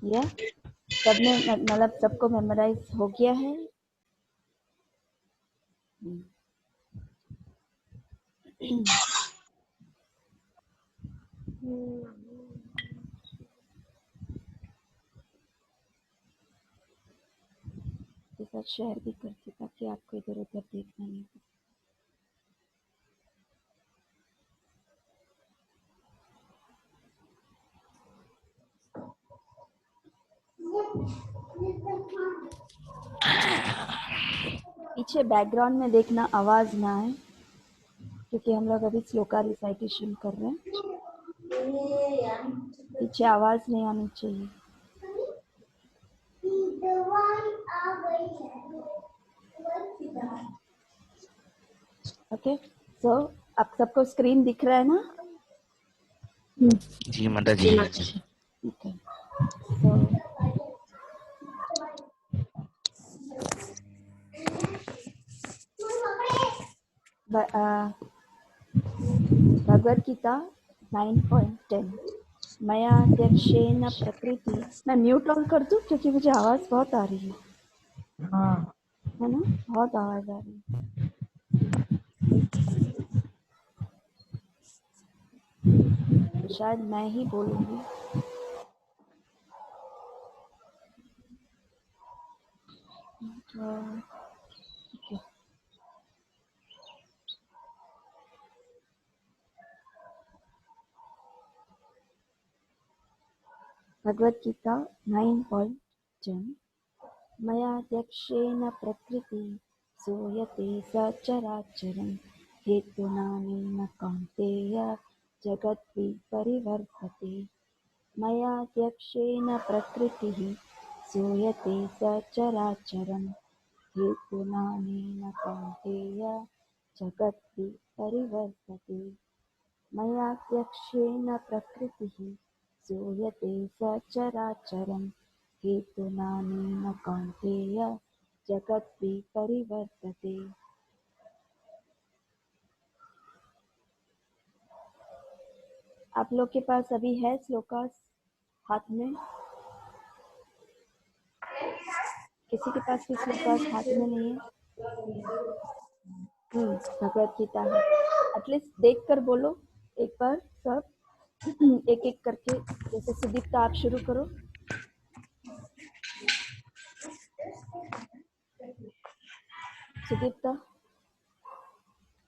या सबने मतलब सबको मेमोराइज हो गया है? के साथ शेयर भी करती ताकि आपको इधर उधर देखना नहीं पड़े। पीछे बैकग्राउंड में देखना आवाज ना आए, क्योंकि हम लोग अभी श्लोका रिसाइटेशन कर रहे हैं। पीछे आवाज नहीं आनी चाहिए। ओके, सो आप सबको स्क्रीन दिख रहा है ना? जी माता जी। ओके, सो भगवद गीता 9.10 मया अध्यक्षेण प्रकृति। मैं म्यूट ऑन कर दूं क्योंकि मुझे आवाज बहुत आ रही है। हाँ है ना, बहुत आवाज आ रही है। शायद मैं ही बोलूंगी। Okay. भगवद गीता 9.10 मयाध्यक्षेण प्रकृति सूयते सचराचरं हेतुनानेन कौन्तेय जगद्विपरिवर्तते। मयाध्यक्षेण प्रकृतिः सूयते सचराचरं हेतुनानेन कौन्तेय जगद्विपरिवर्तते। मयाध्यक्षेण प्रकृतिः सूयते सचराचरं हेतुनानेन कौन्तेय जगद्विपरिवर्तते। आप लोग के पास अभी है श्लोकास हाथ में? किसी के पास भी श्लोकास हाथ में नहीं है? भगवद गीता है। एटलीस्ट देख कर बोलो एक बार सब, एक एक करके। जैसे सुदीप्ता आप शुरू करो। सुदीप्ता,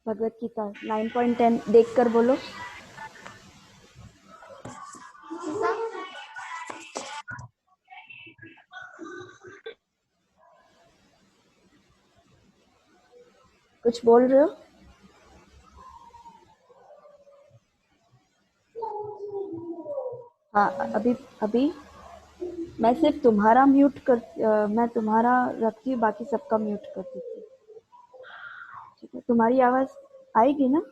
भगवद गीता 9.10 देख कर बोलो। कुछ बोल रहे हो? हाँ, अभी मैं सिर्फ तुम्हारा म्यूट कर मैं तुम्हारा रखती हूँ, बाकी सबका म्यूट कर देती हूँ। ठीक है, तुम्हारी आवाज आएगी ना?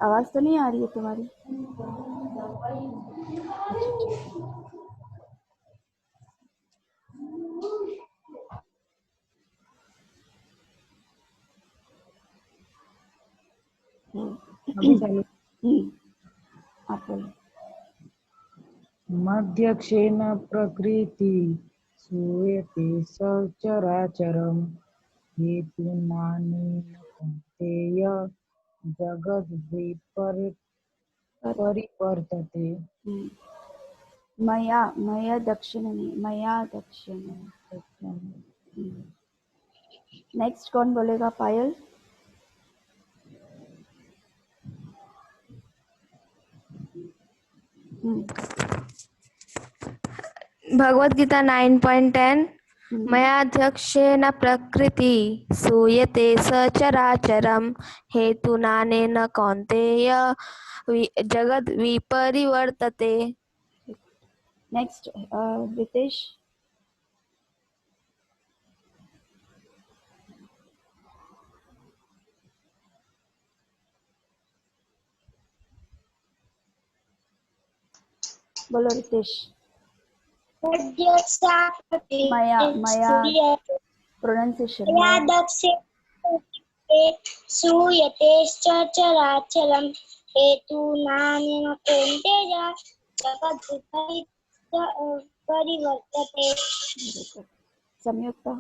आवाज तो नहीं आ रही है तुम्हारी? अभी चालू। आप बोलो। मध्यक्षेण प्रकृति सूयते सचराचरं हेतुनानेन कौन्तेय जगद्विपरिवर्तते। मया दक्षिण। नेक्स्ट कौन बोलेगा? पायल। भगवद गीता 9.10 मयाध्यक्षेण प्रकृति सूयते सचराचरं हेतुनानेन कौन्तेय जगद विपरिवर्तते। नेक्स्ट रितेश। बोलो रितेश। मया प्रोनाउंसिएशन सूयते सचराचरं हेतुनानेन कौन्तेय जगद्विपरीत परिवर्तते। Very good. संयुक्ता,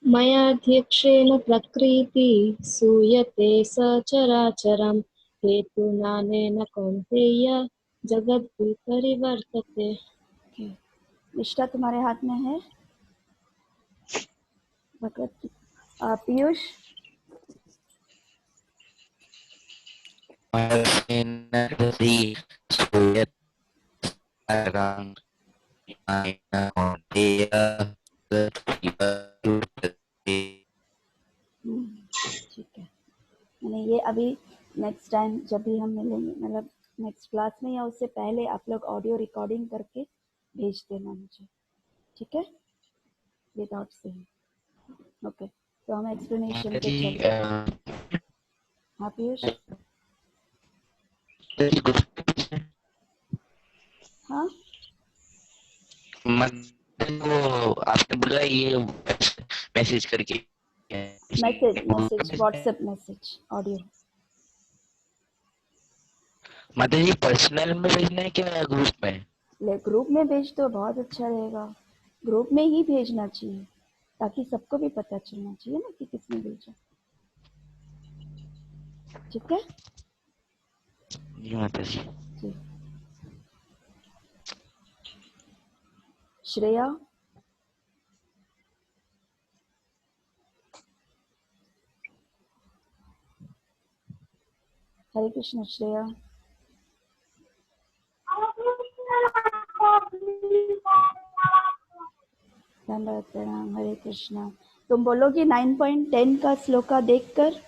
मयाध्यक्षेण प्रकृति सूयते सचराचरं हेतुनानेन कौन्तेय जगद्विपरिवर्तते। okay. निष्ठा तुम्हारे हाथ में है। भगवत पीयूष, मयसेन हृदि सूयते सचराचरं हेतुनानेन कौन्तेय जगद्विपरिवर्तते। ठीक है। मैंने ये अभी नेक्स्ट टाइम जब भी हम मिलेंगे, मतलब नेक्स्ट क्लास में या उससे पहले आप लोग ऑडियो रिकॉर्डिंग करके भेज देना मुझे, ठीक है, विदाउट सेइंग। ओके, तो हम एक्सप्लेनेशन पे माताजी चलते हैं। हाँ पीयूष, हाँ माताजी को आपने बोला ये मैसेज करके मैसेज व्हाट्सएप मैसेज ऑडियो। माताजी पर्सनल में भेजना है क्या ग्रुप में? ले ग्रुप में भेज तो बहुत अच्छा रहेगा, ग्रुप में ही भेजना चाहिए ताकि सबको भी पता चलना चाहिए ना कि किसने भेजा। ठीक है जी माताजी। जी। श्रेया, हरे कृष्ण। श्रेया, धन्यवाद, प्रणाम, हरे कृष्णा। तुम बोलोगी 9.10 का श्लोका देखकर।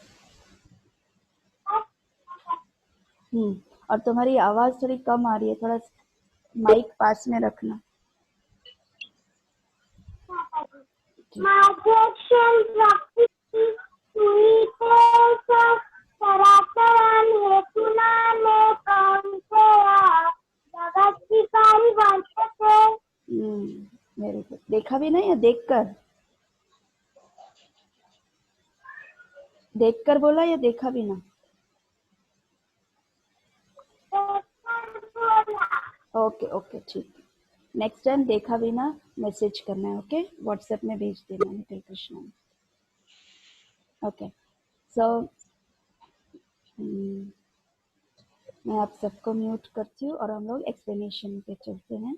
और तुम्हारी आवाज थोड़ी कम आ रही है, थोड़ा माइक पास में रखना। Very good. देखा भी नहीं या देखकर? देखकर बोला या देखा भी ना? ओके ओके ठीक है। नेक्स्ट टाइम देखा भी ना मैसेज करना है, ओके, व्हाट्सएप में भेज देना है हरे कृष्णा। ओके सो मैं आप सबको म्यूट करती हूँ और हम लोग एक्सप्लेनेशन पे चलते हैं।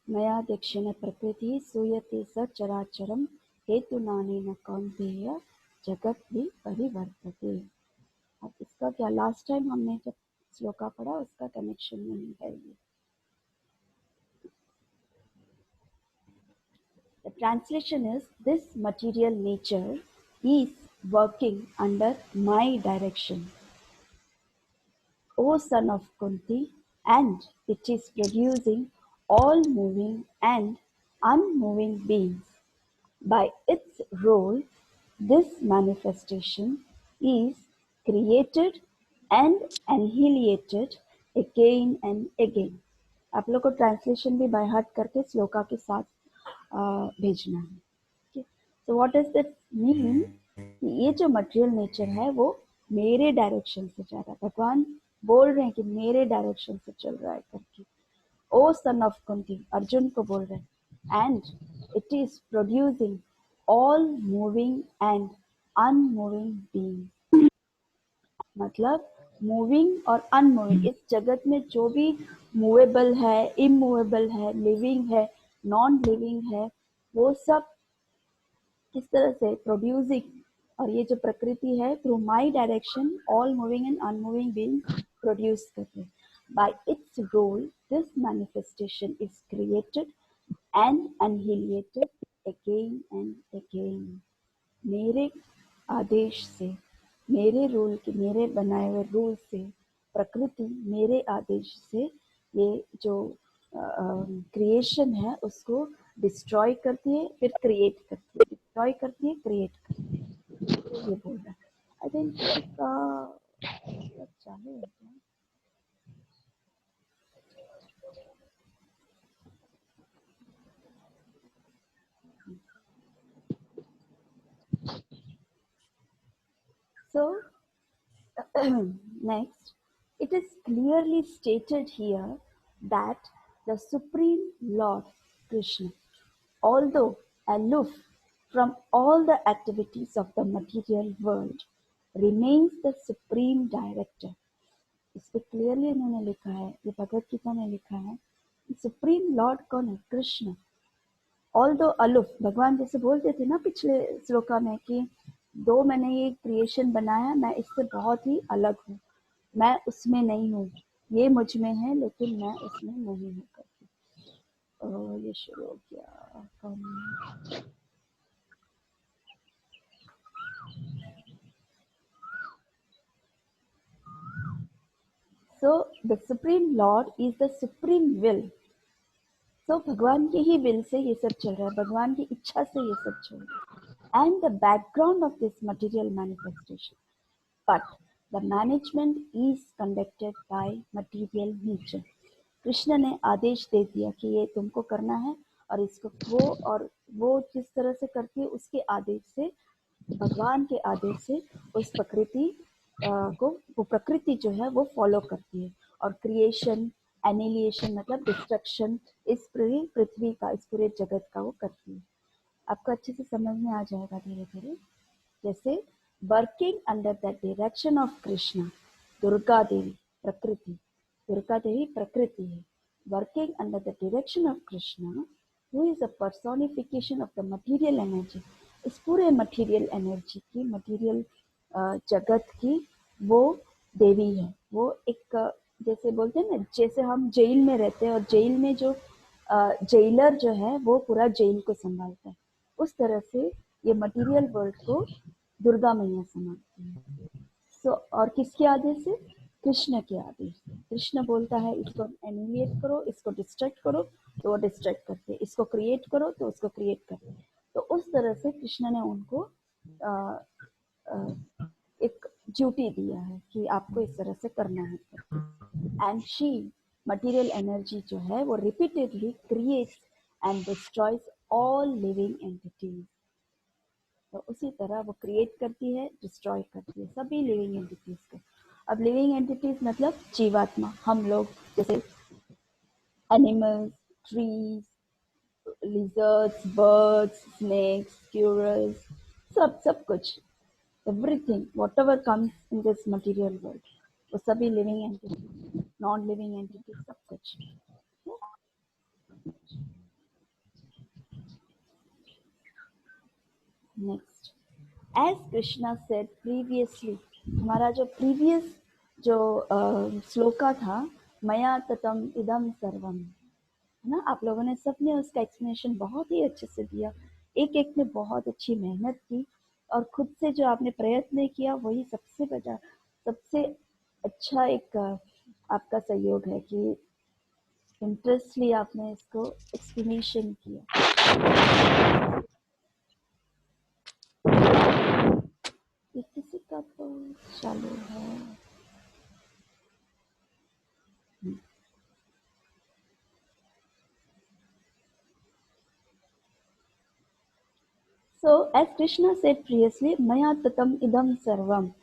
मया दक्षिण प्रकृति सूयते सचराचरम हेतुनानेन कौन्तेय जगत भी परिवर्तते। अब इसका क्या, लास्ट टाइम हमने जब श्लोका पढ़ा उसका कनेक्शन नहीं है ये। The translation is, this material nature is working under my direction, O son of Kunti, and it is producing all moving and unmoving beings. By its role, this manifestation is created and annihilated again and again. आप लोग को translation भी by heart करके श्लोका के साथ भेजना है। So what is this mean? ये जो मटेरियल नेचर है वो मेरे डायरेक्शन से जा रहा है। भगवान बोल रहे हैं कि मेरे डायरेक्शन से चल रहा है करके। ओ सन ऑफ कुंती, अर्जुन को बोल रहे हैं। And it is producing all moving and unmoving being, मतलब मूविंग और अनमूविंग, इस जगत में जो भी मूवेबल है, इमूवेबल है, लिविंग है, नॉन लिविंग है, वो सब किस तरह से प्रोड्यूसिंग, और ये जो प्रकृति है through my direction all moving and unmoving being produce करते हैं। By its role this manifestation is created and annihilated again and again। मेरे आदेश से, मेरे रूल के, मेरे बनाए हुए रूल से, प्रकृति मेरे आदेश से ये जो क्रिएशन है उसको डिस्ट्रॉय करती है फिर क्रिएट करती है, डिस्ट्रॉय करती है क्रिएट करती है, तो ये बोल रहा है। आई थिंक किसी का चालू है क्या? So next, it is clearly stated here that the Supreme Lord Krishna, although aloof from all the activities of the material world, remains the supreme director. इस पे क्लियरली इन्होंने लिखा है, ये भगवत गीता में लिखा है, सुप्रीम लॉर्ड कौन है? कृष्ण। ऑल्दो अलूफ, भगवान जैसे बोलते थे ना पिछले श्लोका में कि दो मैंने ये क्रिएशन बनाया, मैं इससे बहुत ही अलग हूँ, मैं उसमें नहीं हूँ, ये मुझ में है लेकिन मैं उसमें नहीं हूँ करके। ये शुरू हो गया कौन? So the Supreme Lord is the supreme will. So भगवान की ही विल से ये सब चल रहा है, भगवान की इच्छा से ये सब चल रहा है। And the background of this material manifestation, but the management is conducted by material nature. Krishna ने आदेश दे दिया कि ये तुमको करना है और इसको वो जिस तरह से करती है उसके आदेश से, भगवान के आदेश से उस प्रकृति को, वो प्रकृति जो है वो फॉलो करती है। और क्रिएशन, एनिलिएशन मतलब डिस्ट्रक्शन इस पूरी पृथ्वी का, इस पूरे जगत का वो करती है। आपको अच्छे से समझ में आ जाएगा धीरे धीरे। जैसे working under the direction of Krishna, Durga Devi प्रकृति, दुर्गा देवी प्रकृति है। Working under the direction of Krishna, who is a personification of the material energy, इस पूरे मटीरियल एनर्जी की, मटीरियल जगत की वो देवी है। वो एक जैसे बोलते हैं ना, जैसे हम जेल में रहते हैं और जेल में जो जेलर जो है वो पूरा जेल को संभालता है, उस तरह से ये मटेरियल वर्ल्ड को दुर्गा मैया संभालती है। सो और किसके आदेश से? कृष्ण के आदेश से। कृष्ण बोलता है इसको एनिमिएट करो, इसको डिस्ट्रैक्ट करो, तो वो डिस्ट्रैक्ट करते हैं, इसको क्रिएट करो तो उसको क्रिएट करते हैं। तो उस तरह से कृष्ण ने उनको एक ड्यूटी दिया है कि आपको इस तरह से करना है। एंड शी मटेरियल एनर्जी जो है वो repeatedly creates and destroys all living entities. तो उसी तरह वो क्रिएट करती है, डिस्ट्रॉय करती है सभी लिविंग एंटिटीज को। अब लिविंग एंटिटीज मतलब जीवात्मा, हम लोग, जैसे animals, trees, lizards, birds, snakes, squirrels, सब कुछ, everything whatever comes in this material world, वो सभी living entities, non living entities, सब कुछ। Next, as Krishna said previously, हमारा जो प्रीवियस जो श्लोका था, मया ततम इदम सर्वम, है ना, आप लोगों ने सबने उसका एक्सप्लेनेशन बहुत ही अच्छे से दिया, एक एक ने बहुत अच्छी मेहनत की और खुद से जो आपने प्रयत्न किया वही सबसे बड़ा, सबसे अच्छा एक आपका सहयोग है कि इंटरेस्टली आपने इसको एक्सप्लेनेशन किया। ये किसी का तो चालू है। So as Krishna said previously, Maya tatam idam sarvam,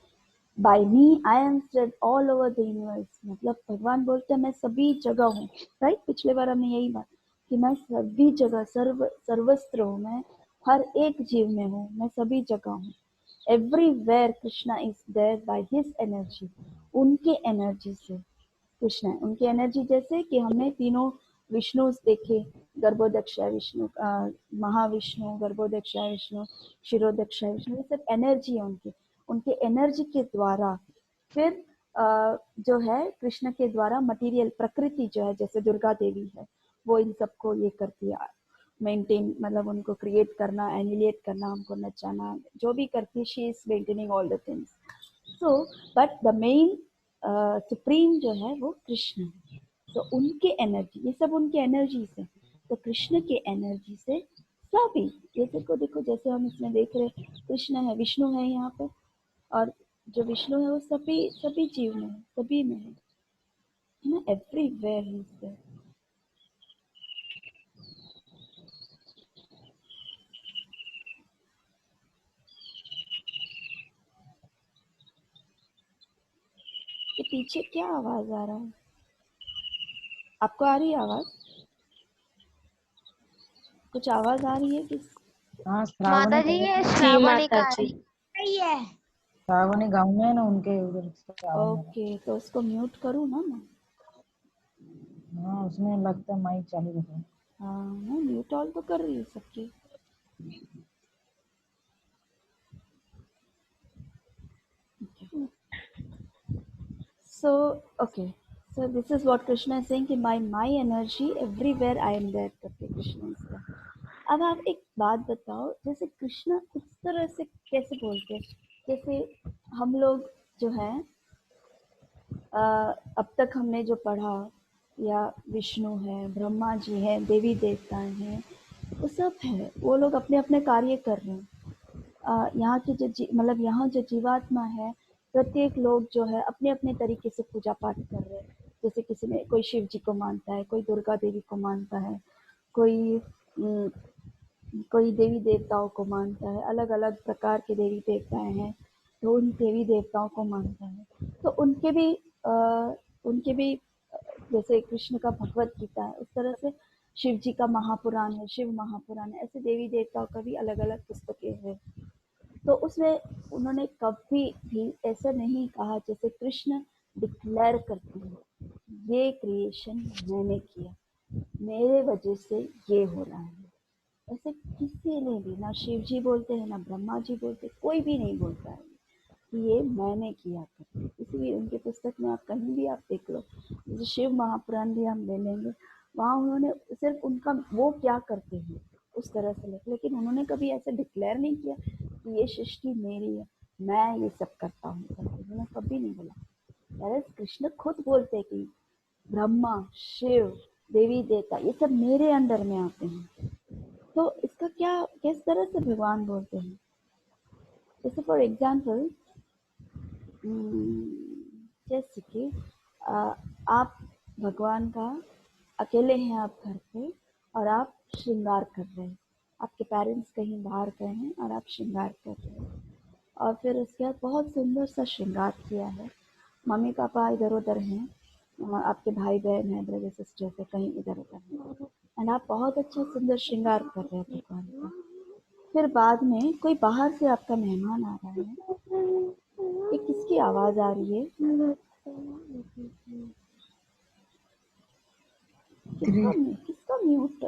by me I am spread all over the universe। मतलब भगवान बोलते हैं मैं सभी जगह हूँ, राइट? पिछले बार हमने यही बात कि मैं सभी जगह, सर्वस्त्र हूँ, मैं हर एक जीव में हूँ, मैं सभी जगह हूँ। Everywhere Krishna is there by his energy, उनके एनर्जी से कृष्ण है। उनकी एनर्जी जैसे कि हमने तीनों विष्णु देखे, गर्भोदक्षाय विष्णु, महाविष्णु, गर्भोदक्षाय विष्णु, शिरोदक्षाय विष्णु, ये सब एनर्जी है उनकी। उनके एनर्जी के द्वारा फिर जो है कृष्ण के द्वारा मटेरियल प्रकृति जो है, जैसे दुर्गा देवी है, वो इन सबको ये करती है, मेंटेन, मतलब उनको क्रिएट करना, एनिलेट करना, हमको नचाना, जो भी करती है, she is maintaining all the things. So but the main supreme जो है वो कृष्ण है। तो उनके एनर्जी, ये सब उनके एनर्जी से, तो कृष्ण के एनर्जी से सभी, जैसे को देखो, जैसे हम इसमें देख रहे हैं कृष्ण है, विष्णु है यहाँ पे, और जो विष्णु है वो सभी सभी जीव में है, सभी में है ना, एवरीवेयर ही इज देयर। ये पीछे क्या आवाज आ रहा है? आपको आ रही है आवाज? कुछ आवाज आ रही है किस? हाँ, माता जी ये जी श्रावणी माता का जी। है। श्रावणी गाँव में है ना, उनके उधर से आवाज आ रहा ओके, तो उसको म्यूट करूँ ना मैं? है। हाँ, उसमें लगता है माइक चालू रहता है। हाँ, मैं म्यूट ऑल तो कर रही हूँ सबकी। So, okay. So this is what Krishna is saying कि my energy everywhere I am there करके कृष्ण is there. अब आप एक बात बताओ, जैसे कृष्ण इस तरह से कैसे बोलते हैं? जैसे हम लोग जो है अब तक हमने जो पढ़ा, या विष्णु है, ब्रह्मा जी हैं, देवी देवता हैं, वो सब है, वो लोग अपने अपने कार्य कर रहे हैं। यहाँ की जो मतलब यहाँ जो जीवात्मा है, प्रत्येक लोग जो है अपने अपने तरीके से पूजा पाठ कर रहे हैं। जैसे किसी ने, कोई शिव जी को मानता है, कोई दुर्गा देवी को मानता है, कोई कोई देवी देवताओं को मानता है, अलग अलग प्रकार के देवी देवताएं हैं, तो उन देवी देवताओं को मानता है। तो उनके भी जैसे कृष्ण का भगवत गीता है, उस तरह से शिव जी का महापुराण है, शिव महापुराण है, ऐसे देवी देवताओं का भी अलग अलग पुस्तकें हैं। तो उसमें उन्होंने कभी भी ऐसा नहीं कहा, जैसे कृष्ण डिक्लेयर करते हैं, ये क्रिएशन मैंने किया, मेरे वजह से ये हो रहा है। ऐसे किसी ने भी, ना शिव जी बोलते हैं, ना ब्रह्मा जी बोलते, कोई भी नहीं बोलता है कि ये मैंने किया करके। इसीलिए उनके पुस्तक में आप कहीं भी आप देख लो, जैसे शिव महापुराण भी हम ले लेंगे, वहाँ उन्होंने सिर्फ उनका वो क्या करते हैं उस तरह से लिखा, लेकिन उन्होंने कभी ऐसे डिक्लेयर नहीं किया कि ये सृष्टि मेरी है, मैं ये सब करता हूँ करके, उन्होंने कभी नहीं बोला। अरे कृष्ण खुद बोलते हैं कि ब्रह्मा, शिव, देवी देवता ये सब मेरे अंडर में आते हैं। तो इसका क्या, किस तरह से भगवान बोलते हैं? जैसे फॉर एग्जाम्पल, जैसे कि आप भगवान का अकेले हैं, आप घर पे और आप श्रृंगार कर रहे हैं, आपके पेरेंट्स कहीं बाहर गए हैं और आप श्रृंगार कर रहे हैं, और फिर उसके बाद बहुत सुंदर सा श्रृंगार किया है, मम्मी पापा इधर उधर हैं, आपके भाई बहन हैं, ब्रदर सिस्टर है कहीं इधर उधर हैं, एंड आप बहुत अच्छा सुंदर श्रृंगार कर रहे हैं भगवान का। फिर बाद में कोई बाहर से आपका मेहमान आ रहा है, ये किसकी आवाज आ रही है? किसका म्यूट?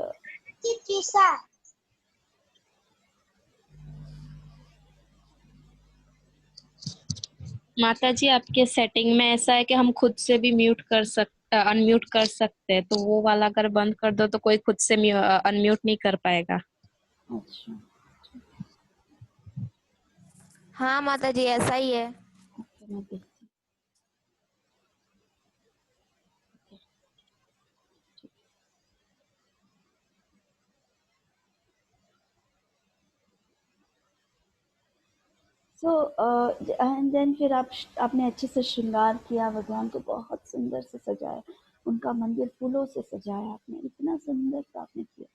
माता जी आपके सेटिंग में ऐसा है कि हम खुद से भी म्यूट कर सकते, अनम्यूट कर सकते हैं, तो वो वाला अगर बंद कर दो तो कोई खुद से अनम्यूट नहीं कर पाएगा। अच्छा, हाँ माता जी ऐसा ही है। ओके, मैं देखती हूँ। सो एंड देन फिर आपने अच्छे से श्रृंगार किया, भगवान को बहुत सुंदर से सजाया, उनका मंदिर फूलों से सजाया आपने, इतना सुंदर सा आपने किया।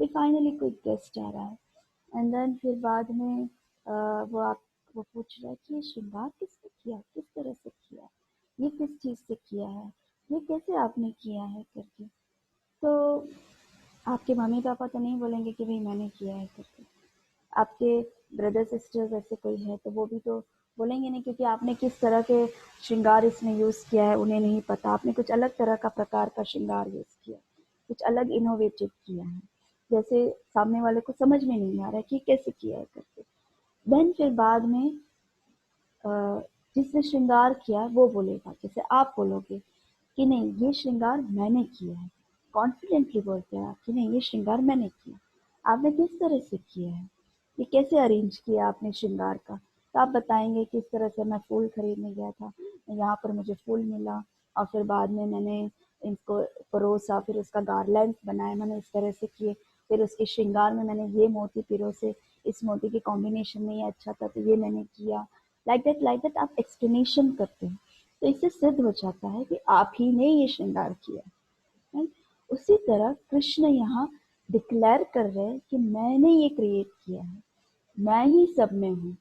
फिर फाइनली कोई गेस्ट आ रहा है, एंड देन फिर बाद में वो पूछ रहा है कि ये श्रृंगार किसने किया, किस तरह से किया, ये किस चीज़ से किया है, ये कैसे आपने किया है करके। तो आपके मम्मी पापा तो नहीं बोलेंगे कि भाई मैंने किया है करके, आपके ब्रदर सिस्टर्स ऐसे कोई है तो वो भी तो बोलेंगे नहीं, क्योंकि आपने किस तरह के श्रृंगार इसमें यूज़ किया है उन्हें नहीं पता, आपने कुछ अलग तरह का प्रकार का श्रृंगार यूज़ किया, कुछ अलग इनोवेटिव किया है, जैसे सामने वाले को समझ में नहीं आ रहा है कि कैसे किया है करके। देन फिर बाद में जिसने श्रृंगार किया वो बोलेगा, जैसे आप बोलोगे कि नहीं ये श्रृंगार मैंने किया है, कॉन्फिडेंटली बोलते हैं आप कि नहीं ये श्रृंगार मैंने किया, आपने किस तरह से किया है, ये कैसे अरेंज किया आपने श्रृंगार का, तो आप बताएंगे किस तरह से मैं फूल खरीदने गया था, यहाँ पर मुझे फूल मिला, और फिर बाद में मैंने इसको परोसा, फिर उसका गार्लैंड बनाए मैंने इस तरह से किए, फिर उसके श्रृंगार में मैंने ये मोती पिरोसे, इस मोती के कॉम्बिनेशन में ये अच्छा था तो ये मैंने किया, लाइक दैट आप एक्सप्लेनेशन करते हैं तो इससे सिद्ध हो जाता है कि आप ही ने ये श्रृंगार किया है। उसी तरह कृष्ण यहाँ डिक्लेयर कर रहे हैं कि मैंने ये क्रिएट किया है, मैं ही सब में हूँ,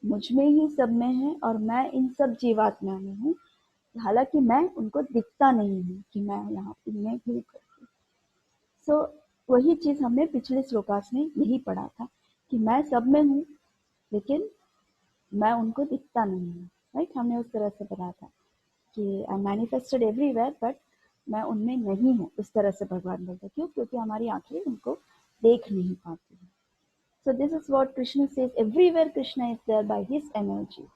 मुझ में ही सब में है और मैं इन सब जीवात्मा में हूँ, हालांकि मैं उनको दिखता नहीं हूँ कि मैं यहाँ इनमें हूँ। सो वही चीज हमने पिछले श्लोकास में यही पढ़ा था कि मैं सब में हूँ लेकिन मैं उनको दिखता नहीं हूँ, राइट। हमने उस तरह से पढ़ा था कि आई मैनिफेस्टेड एवरीवेयर बट मैं उनमें नहीं हूँ, इस तरह से भगवान बोलते। क्यों? क्योंकि हमारी आंखें उनको देख नहीं पाती है। So this is what Krishna says, everywhere Krishna is there by his energy.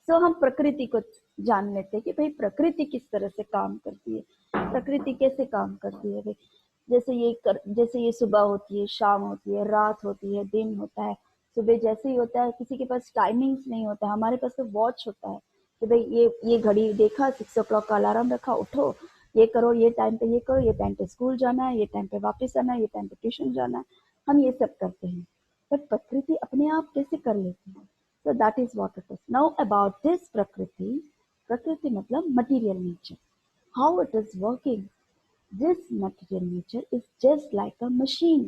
So हम प्रकृति को जान लेते हैं कि भाई प्रकृति किस तरह से काम करती है, प्रकृति कैसे काम करती है। भाई जैसे ये सुबह होती है, शाम होती है, रात होती है, दिन होता है। सुबह जैसे ही होता है, किसी के पास टाइमिंग्स नहीं होता, हमारे पास तो वॉच होता है कि भाई ये घड़ी देखा, 6 o'clock का अलार्म रखा, उठो ये करो, ये टाइम पे ये करो, ये टाइम पे स्कूल जाना है, ये टाइम पे वापस आना है, ये टाइम पे ट्यूशन जाना है, हम ये सब करते हैं। बट प्रकृति अपने आप कैसे कर लेती है? So that is what it is. Now about this Prakriti matlab material nature. How it is working? This material nature is just like a machine,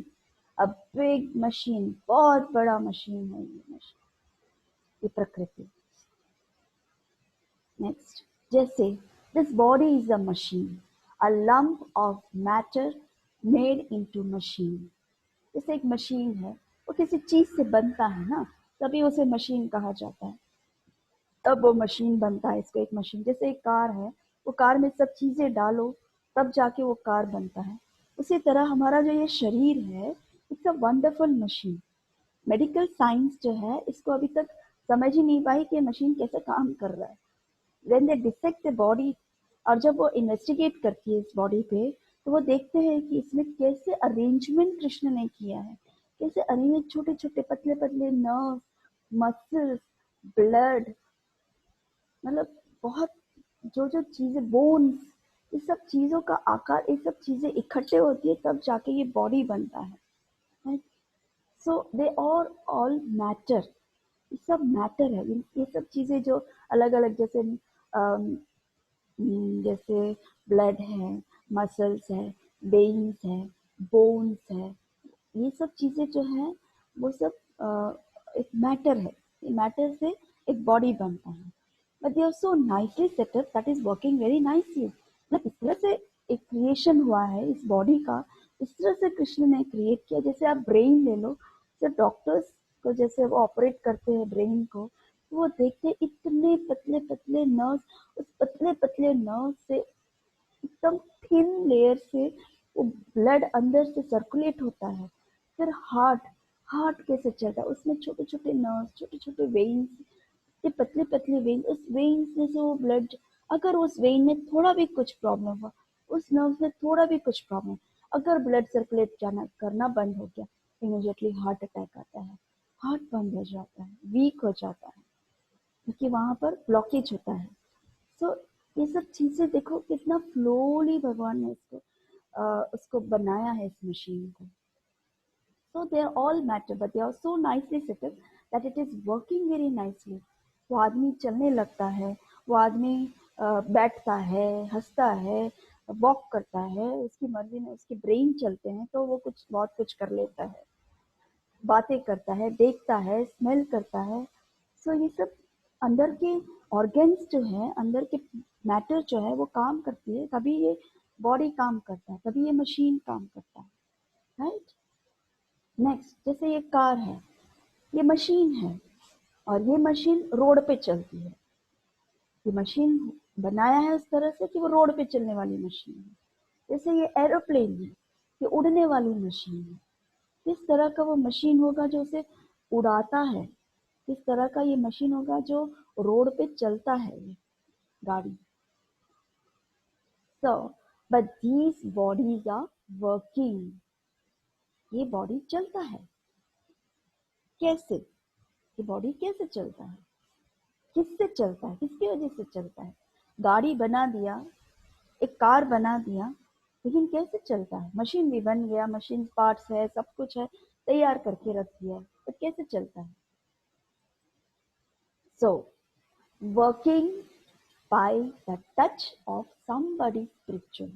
a big machine, बहुत बड़ा machine है ये machine, ये प्रकृति। Next, जैसे this body is a machine, a lump of matter made into machine. जैसे एक machine है, वो किसी चीज से बनता है ना, तभी उसे मशीन कहा जाता है, तब वो मशीन बनता है। इसको एक मशीन, जैसे एक कार है, वो कार में सब चीजें डालो तब जाके वो कार बनता है। उसी तरह हमारा जो ये शरीर है, it's a wonderful machine. Medical science जो है इसको अभी तक समझ ही नहीं पाई कि मशीन कैसे काम कर रहा है। When they dissect the body, और जब वो इन्वेस्टिगेट करती है इस बॉडी पे, तो वो देखते हैं कि इसमें कैसे अरेंजमेंट कृष्ण ने किया है, कैसे अरेंज, छोटे छोटे पतले पतले नर्व, मसल्स, ब्लड, मतलब बहुत जो जो चीजें, बोन्स, ये सब चीजों का आकार, ये सब चीजें इकट्ठे होती है तब जाके ये बॉडी बनता है। सो दे आर ऑल मैटर, ये सब मैटर है। ये सब चीजें जो अलग अलग, जैसे ब्लड है, मसल्स है, वेन्स है, बोन्स है, ये सब चीजें जो है वो सब एक मैटर है। ये मैटर से एक बॉडी बनता है। But they are so nicely setup that is working very nicely. मतलब इस तरह से एक क्रिएशन हुआ है इस बॉडी का, इस तरह से कृष्ण ने क्रिएट किया। जैसे आप ब्रेन ले लो, जैसे डॉक्टर्स को जैसे वो ऑपरेट करते हैं ब्रेन को, तो वो देखते हैं इतने पतले पतले नर्व्स, उस पतले पतले नर्व से एकदम थिन लेयर से वो ब्लड अंदर से सर्कुलेट होता है। फिर हार्ट, हार्ट कैसे चलता है, उसमें छोटे छोटे नर्व, छोटे छोटे वेन्स, ये पतले पतले वेन, उस वेन्स में से वो ब्लड, अगर उस वेन में थोड़ा भी कुछ प्रॉब्लम हुआ, उस नर्व में थोड़ा भी कुछ प्रॉब्लम, अगर ब्लड सर्कुलेट जाना करना बंद हो गया, इमीडिएटली हार्ट अटैक आता है, हार्ट बंद हो जाता है, वीक हो जाता है, क्योंकि वहां पर ब्लॉकेज होता है। सो ये सब चीजें देखो कितना फ्लोली भगवान ने उसको बनाया है, इस मशीन को। So they are all matter, but they are so nicely set up that it is working very nicely. वो आदमी चलने लगता है, वो आदमी बैठता है, हंसता है, वॉक करता है, उसकी मर्जी में उसके ब्रेन चलते हैं तो वो कुछ बहुत कुछ कर लेता है, बातें करता है, देखता है, स्मेल करता है। सो ये सब अंदर के ऑर्गन्स जो है, अंदर के मैटर जो है वो काम करती है, तभी ये बॉडी काम करता है, तभी ये मशीन काम करता है, राइट। नेक्स्ट, जैसे ये कार है, ये मशीन है और ये मशीन रोड पे चलती है। ये मशीन बनाया है उस तरह से कि वो रोड पे चलने वाली मशीन है। जैसे ये एरोप्लेन है, ये उड़ने वाली मशीन है। किस तरह का वो मशीन होगा जो उसे उड़ाता है, किस तरह का ये मशीन होगा जो रोड पे चलता है, ये गाड़ी। So but these bodies are working, ये बॉडी चलता है। कैसे? ये बॉडी कैसे चलता है, किससे चलता है, किसकी वजह से चलता है? गाड़ी बना दिया, एक कार बना दिया, लेकिन कैसे चलता है? मशीन भी बन गया, मशीन पार्ट्स है, सब कुछ है, तैयार करके रख दिया, तो कैसे चलता है? So working by the touch of somebody spiritual,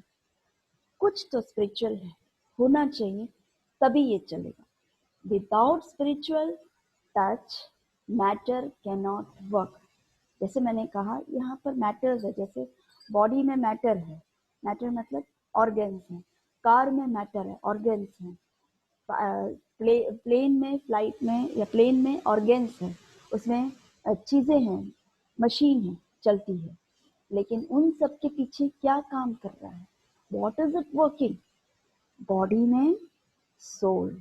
कुछ तो स्पिरिचुअल है, होना चाहिए, तभी ये चलेगा। Without spiritual touch matter can not work. जैसे मैंने कहा यहाँ पर मैटर्स है, जैसे बॉडी में मैटर है, मैटर मतलब ऑर्गन्स हैं, कार में मैटर है, ऑर्गन्स हैं, प्लेन में, फ्लाइट में या प्लेन में ऑर्गन्स है, उसमें चीज़ें हैं, मशीन है, चलती है, लेकिन उन सब के पीछे क्या काम कर रहा है? What is it working? Body में सोल,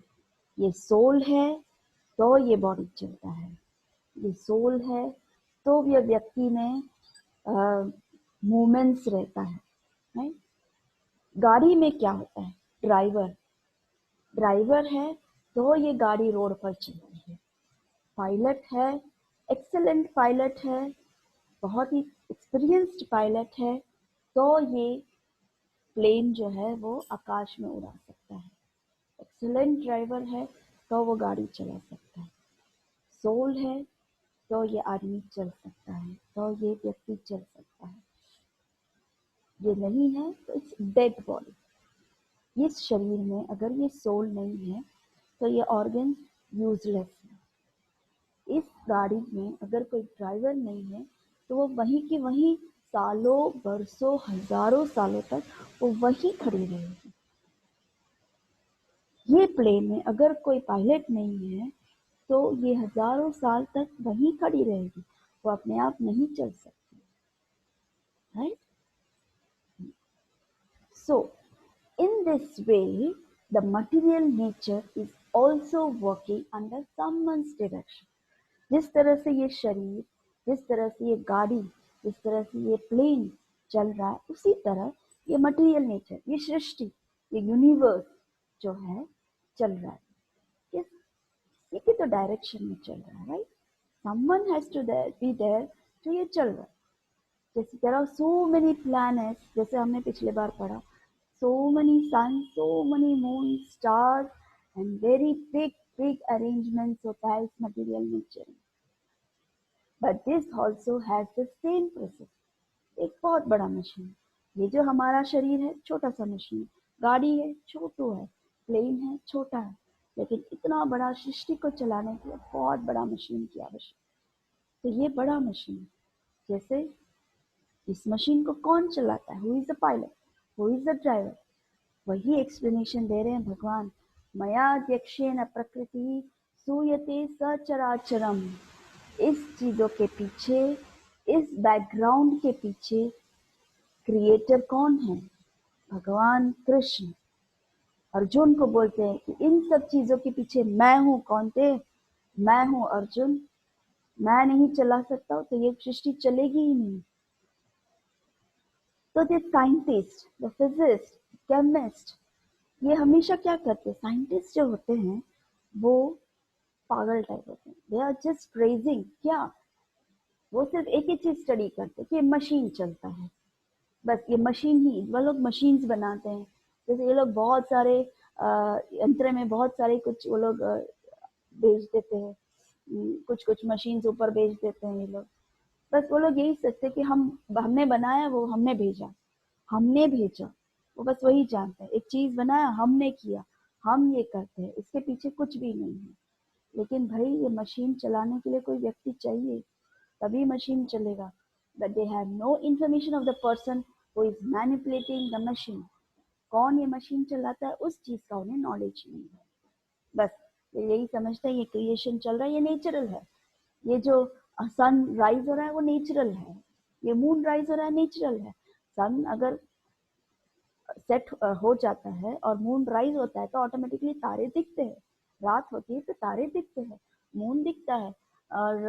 ये सोल है तो ये बॉडी चलता है, ये सोल है तो ये व्यक्ति में मूवमेंट्स रहता है, राइट? गाड़ी में क्या होता है? ड्राइवर, ड्राइवर है तो ये गाड़ी रोड पर चलती है। पायलट है, एक्सेलेंट पायलट है, बहुत ही एक्सपीरियंस्ड पायलट है, तो ये प्लेन जो है वो आकाश में उड़ा सकता है। एक्सेलेंट ड्राइवर है तो वो गाड़ी चला सकता है। सोल है तो ये आदमी चल सकता है, तो ये व्यक्ति चल सकता है। ये नहीं है तो इट्स डेड बॉडी। इस शरीर में अगर ये सोल नहीं है तो ये ऑर्गन यूजलेस है। इस गाड़ी में अगर कोई ड्राइवर नहीं है तो वो वहीं की वहीं सालों, बरसों, हजारों सालों तक वो वहीं खड़ी रहेगी। ये प्लेन में अगर कोई पायलट नहीं है तो ये हजारों साल तक वहीं खड़ी रहेगी, वो अपने आप नहीं चल सकती, right? So, in this way, the material nature is also working under someone's direction. जिस तरह से ये शरीर, जिस तरह से ये गाड़ी, जिस तरह से ये प्लेन चल रहा है, उसी तरह ये मटेरियल नेचर, ये सृष्टि, ये यूनिवर्स जो है चल रहा है, किसी की तो डायरेक्शन में चल रहा है, right? Someone has to be there, तो ये चल रहा है। जैसे there are so many planets, जैसे हमने पिछले बार पढ़ा, so many suns, so many moons, stars, and very big arrangements होता है इस material nature में। But this also has the same process. एक बहुत बड़ा मशीन, ये जो हमारा शरीर है छोटा सा मशीन, गाड़ी है छोटू है, प्लेन है छोटा है, लेकिन इतना बड़ा सृष्टि को चलाने के लिए बहुत बड़ा मशीन की आवश्यकता। तो ये बड़ा मशीन, जैसे इस मशीन को कौन चलाता है? Who is the pilot, who is the driver? वही एक्सप्लेनेशन दे रहे हैं भगवान। मयाध्यक्षेण प्रकृति सूयते सचराचरम। इस चीजों के पीछे, इस बैकग्राउंड के पीछे क्रिएटर कौन है? भगवान कृष्ण। अर्जुन को बोलते हैं कि इन सब चीजों के पीछे मैं हूँ। कौन थे? मैं हूँ अर्जुन। मैं नहीं चला सकता तो ये सृष्टि चलेगी ही नहीं। तो the scientist, the physicist, chemist, ये हमेशा क्या करते हैं? साइंटिस्ट जो होते हैं वो पागल टाइप होते हैं। दे आर जस्ट प्रेजिंग, क्या वो सिर्फ एक ही चीज स्टडी करते हैं कि मशीन चलता है, बस ये मशीन ही। वो लोग मशीन्स बनाते हैं, जैसे ये लोग बहुत सारे यंत्र में बहुत सारे कुछ वो लोग बेच देते हैं, कुछ कुछ मशीन्स ऊपर बेच देते हैं ये लोग। बस वो लोग यही सोचते कि हमने बनाया, वो हमने भेजा, हमने भेजा, वो बस वही जानते हैं। एक चीज बनाया, हमने किया, हम ये करते हैं, इसके पीछे कुछ भी नहीं है। लेकिन भाई ये मशीन चलाने के लिए कोई व्यक्ति चाहिए, तभी मशीन चलेगा। But they have no information of the person who is manipulating the machine. कौन ये मशीन चलाता है उस चीज का उन्हें नॉलेज नहीं है। बस ये यही समझते हैं ये क्रिएशन चल रहा है, ये नेचुरल है। ये जो सन राइज हो रहा है वो नेचुरल है, ये मून राइज हो रहा है नेचुरल है। सन अगर सेट हो जाता है और मून राइज होता है तो ऑटोमेटिकली तारे दिखते हैं। रात होती है तो तारे दिखते हैं, मून दिखता है, और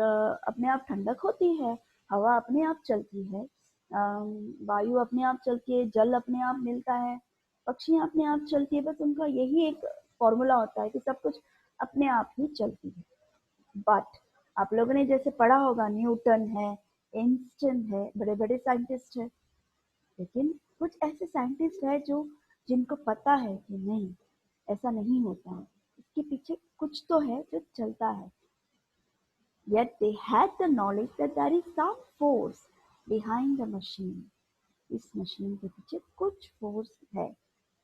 अपने आप ठंडक होती है, हवा अपने आप चलती है, वायु अपने आप चलती है, जल अपने आप मिलता है, पक्षियाँ अपने आप चलती है। बस उनका यही एक फॉर्मूला होता है कि सब कुछ अपने आप ही चलती है। बट आप लोगों ने जैसे पढ़ा होगा, न्यूटन है, आइंस्टाइन है, बड़े बड़े साइंटिस्ट है, लेकिन कुछ ऐसे साइंटिस्ट है जो जिनको पता है कि नहीं, ऐसा नहीं होता है, इसके पीछे कुछ तो है जो चलता है। Yet they had the knowledge that there is some force behind the machine. इस मशीन के पीछे कुछ फोर्स है।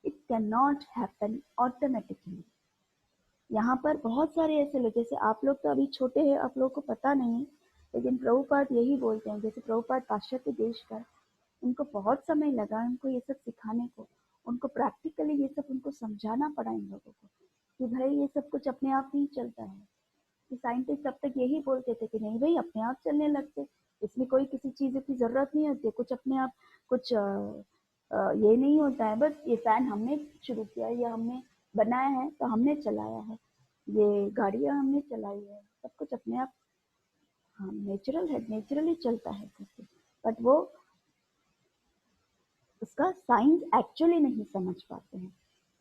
It cannot happen automatically. यहाँ पर बहुत सारे ऐसे लोग, जैसे आप लोग तो अभी छोटे हैं, आप लोगों को पता नहीं, लेकिन प्रभुपाद यही बोलते हैं, जैसे प्रभुपाद पाश्चात्य देश का, उनको बहुत समय लगा उनको ये सब सिखाने को, उनको प्रैक्टिकली ये सब उनको समझाना पड़ा इन लोगों को कि भाई ये सब कुछ अपने आप नहीं चलता है। साइंटिस्ट तब तक यही बोलते थे कि नहीं भाई अपने आप चलने लगते, इसमें कोई किसी चीज़ की ज़रूरत नहीं होती, कुछ अपने आप कुछ ये नहीं होता है, बस ये फैन हमने शुरू किया या हमने बनाया है तो हमने चलाया है, ये गाड़ियाँ हमने चलाई है, सब कुछ अपने आप हाँ नेचुरल है, नेचुरली चलता है करके। बट वो उसका साइंस एक्चुअली नहीं समझ पाते हैं।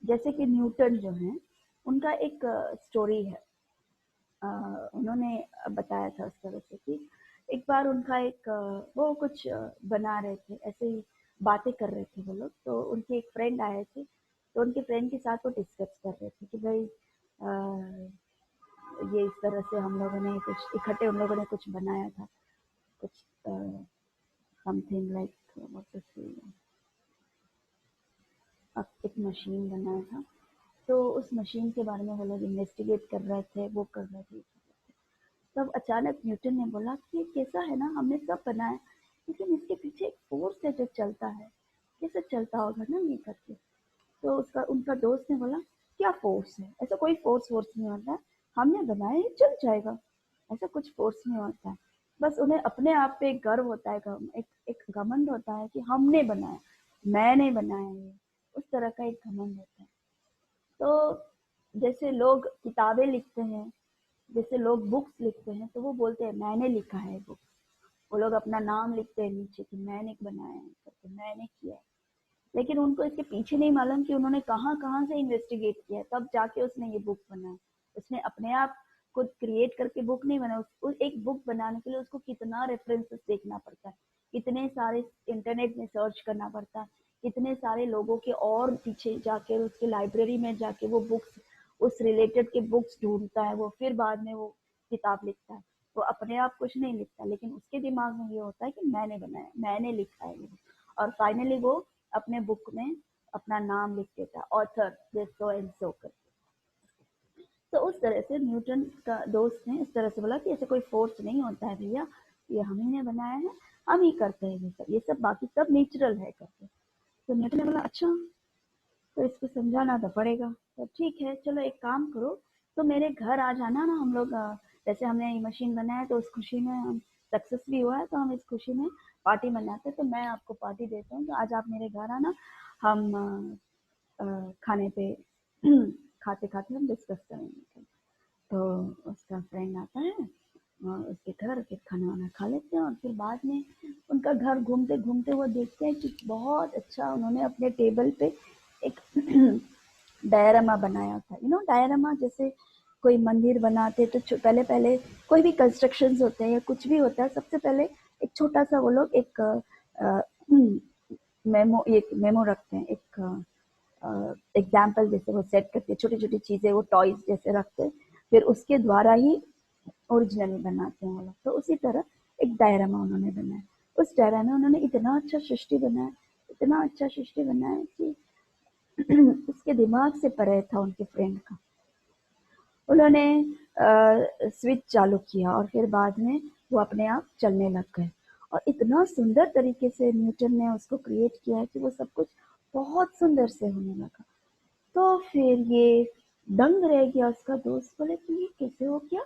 जैसे कि न्यूटन जो है, उनका एक स्टोरी है, उन्होंने बताया था उस तरह से कि एक बार उनका एक वो कुछ बना रहे थे, ऐसे ही बातें कर रहे थे वो लोग, तो उनके एक फ्रेंड आए थे, तो उनके फ्रेंड के साथ वो डिस्कस कर रहे थे कि भाई ये इस तरह से हम लोगों ने कुछ इकट्ठे उन लोगों ने कुछ बनाया था, कुछ समथिंग लाइक एक मशीन बनाया था, तो उस मशीन के बारे में वो लोग इन्वेस्टिगेट कर रहे थे, वो कर रहे थे। तब अचानक न्यूटन ने बोला कि कैसा है ना, हमने सब बनाया लेकिन इसके पीछे एक फोर्स है जो चलता है, कैसे चलता होगा ना ये करके। तो उसका उनका दोस्त ने बोला क्या फोर्स है, ऐसा कोई फोर्स नहीं होता है, हमने बनाया है चल जाएगा, ऐसा कुछ फोर्स नहीं होता है। बस उन्हें अपने आप पे एक गर्व होता है, एक घमंड होता है कि हमने बनाया, मैंने बनाया है, उस तरह का एक घमंड होता है। तो जैसे लोग किताबें लिखते हैं, जैसे लोग बुक्स लिखते हैं, तो वो बोलते हैं मैंने लिखा है बुक, वो लोग अपना नाम लिखते हैं नीचे कि मैंने बनाया है करके, मैंने किया है, लेकिन उनको इसके पीछे नहीं मालूम कि उन्होंने कहाँ कहाँ से इन्वेस्टिगेट किया है, तब जाके उसने ये बुक बनाया। उसने अपने आप खुद क्रिएट करके बुक नहीं बनाया, एक बुक बनाने के लिए उसको कितना रेफरेंसेस देखना पड़ता है, कितने सारे इंटरनेट में सर्च करना पड़ता है, कितने सारे लोगों के और पीछे जाके उसके लाइब्रेरी में जाके वो बुक्स, उस रिलेटेड के बुक्स ढूंढता है, वो फिर बाद में वो किताब लिखता है। वो अपने आप कुछ नहीं लिखता, लेकिन उसके दिमाग में ये होता है कि मैंने बनाया, मैंने लिखा है ये, और फाइनली वो अपने बुक में अपना नाम लिख देता है, author this so and so करके। तो उस तरह से न्यूटन का दोस्त ने इस तरह से बोला कि ऐसे कोई फोर्स नहीं होता है भैया, ये हम ही ने बनाया है, हम ही करते हैं ये सब बाकी सब नेचुरल है करके। तो न्यूटन ने बोला अच्छा, तो इसको समझाना तो पड़ेगा, तो ठीक है चलो एक काम करो, तो मेरे घर आ जाना ना, हम लोग जैसे हमने ये मशीन बनाया तो उस खुशी में हम सक्सेस भी हुआ है, तो हम इस खुशी में पार्टी मनाते हैं, तो मैं आपको पार्टी देता हूँ, तो आज आप मेरे घर आना, हम खाने पे खाते खाते हम डिस्कस करेंगे। तो उसका फ्रेंड आता है और उसके घर फिर खाना वाना खा लेते हैं, और फिर बाद में उनका घर घूमते घूमते वो देखते हैं कि बहुत अच्छा उन्होंने अपने टेबल पे एक डायरामा बनाया था। डायरामा जैसे कोई मंदिर बनाते तो पहले पहले कोई भी कंस्ट्रक्शंस होते हैं या कुछ भी होता है, सबसे पहले एक छोटा सा वो लोग एक मेमो रखते हैं, एक एग्जाम्पल जैसे वो सेट करते हैं, छोटी छोटी चीजें वो टॉयज जैसे रखते हैं, फिर उसके द्वारा ही ओरिजिनली बनाते हैं वो लोग। तो उसी तरह एक डायरामा उन्होंने बनाया, उस डायरामा में उन्होंने इतना अच्छा सृष्टि बनाया, इतना अच्छा सृष्टि बनाया कि उसके दिमाग से परे था उनके फ्रेंड का। उन्होंने स्विच चालू किया और फिर बाद में वो अपने आप चलने लग गए, और इतना सुंदर तरीके से न्यूटन ने उसको क्रिएट किया है कि वो सब कुछ बहुत सुंदर से होने लगा। तो फिर ये दंग रह गया उसका दोस्त, बोले कि ये कैसे हो गया,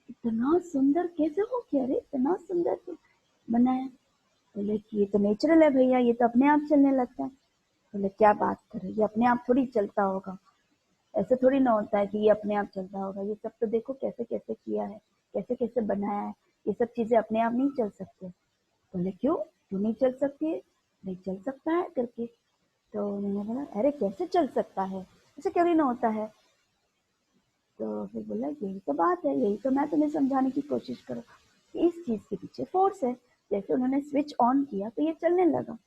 इतना सुंदर कैसे हो गया रे, इतना सुंदर बनाया। बोले कि ये तो नेचुरल है भैया, ये तो अपने आप चलने लगता है। बोले क्या बात कर रहे, ये अपने आप थोड़ी चलता होगा, ऐसे थोड़ी ना होता है कि ये अपने आप चलता होगा, ये सब तो देखो कैसे कैसे किया है, कैसे कैसे बनाया है, ये सब चीजें अपने आप नहीं चल सकते। बोले क्यों नहीं चल सकती है, नहीं चल सकता है करके। तो मैंने बोला अरे कैसे चल सकता है, ऐसे कभी ना होता है। तो फिर बोला यही तो बात है, यही तो मैं तुम्हें समझाने की कोशिश करूँ कि इस चीज के पीछे फोर्स है, जैसे उन्होंने स्विच ऑन किया तो ये चलने लगा।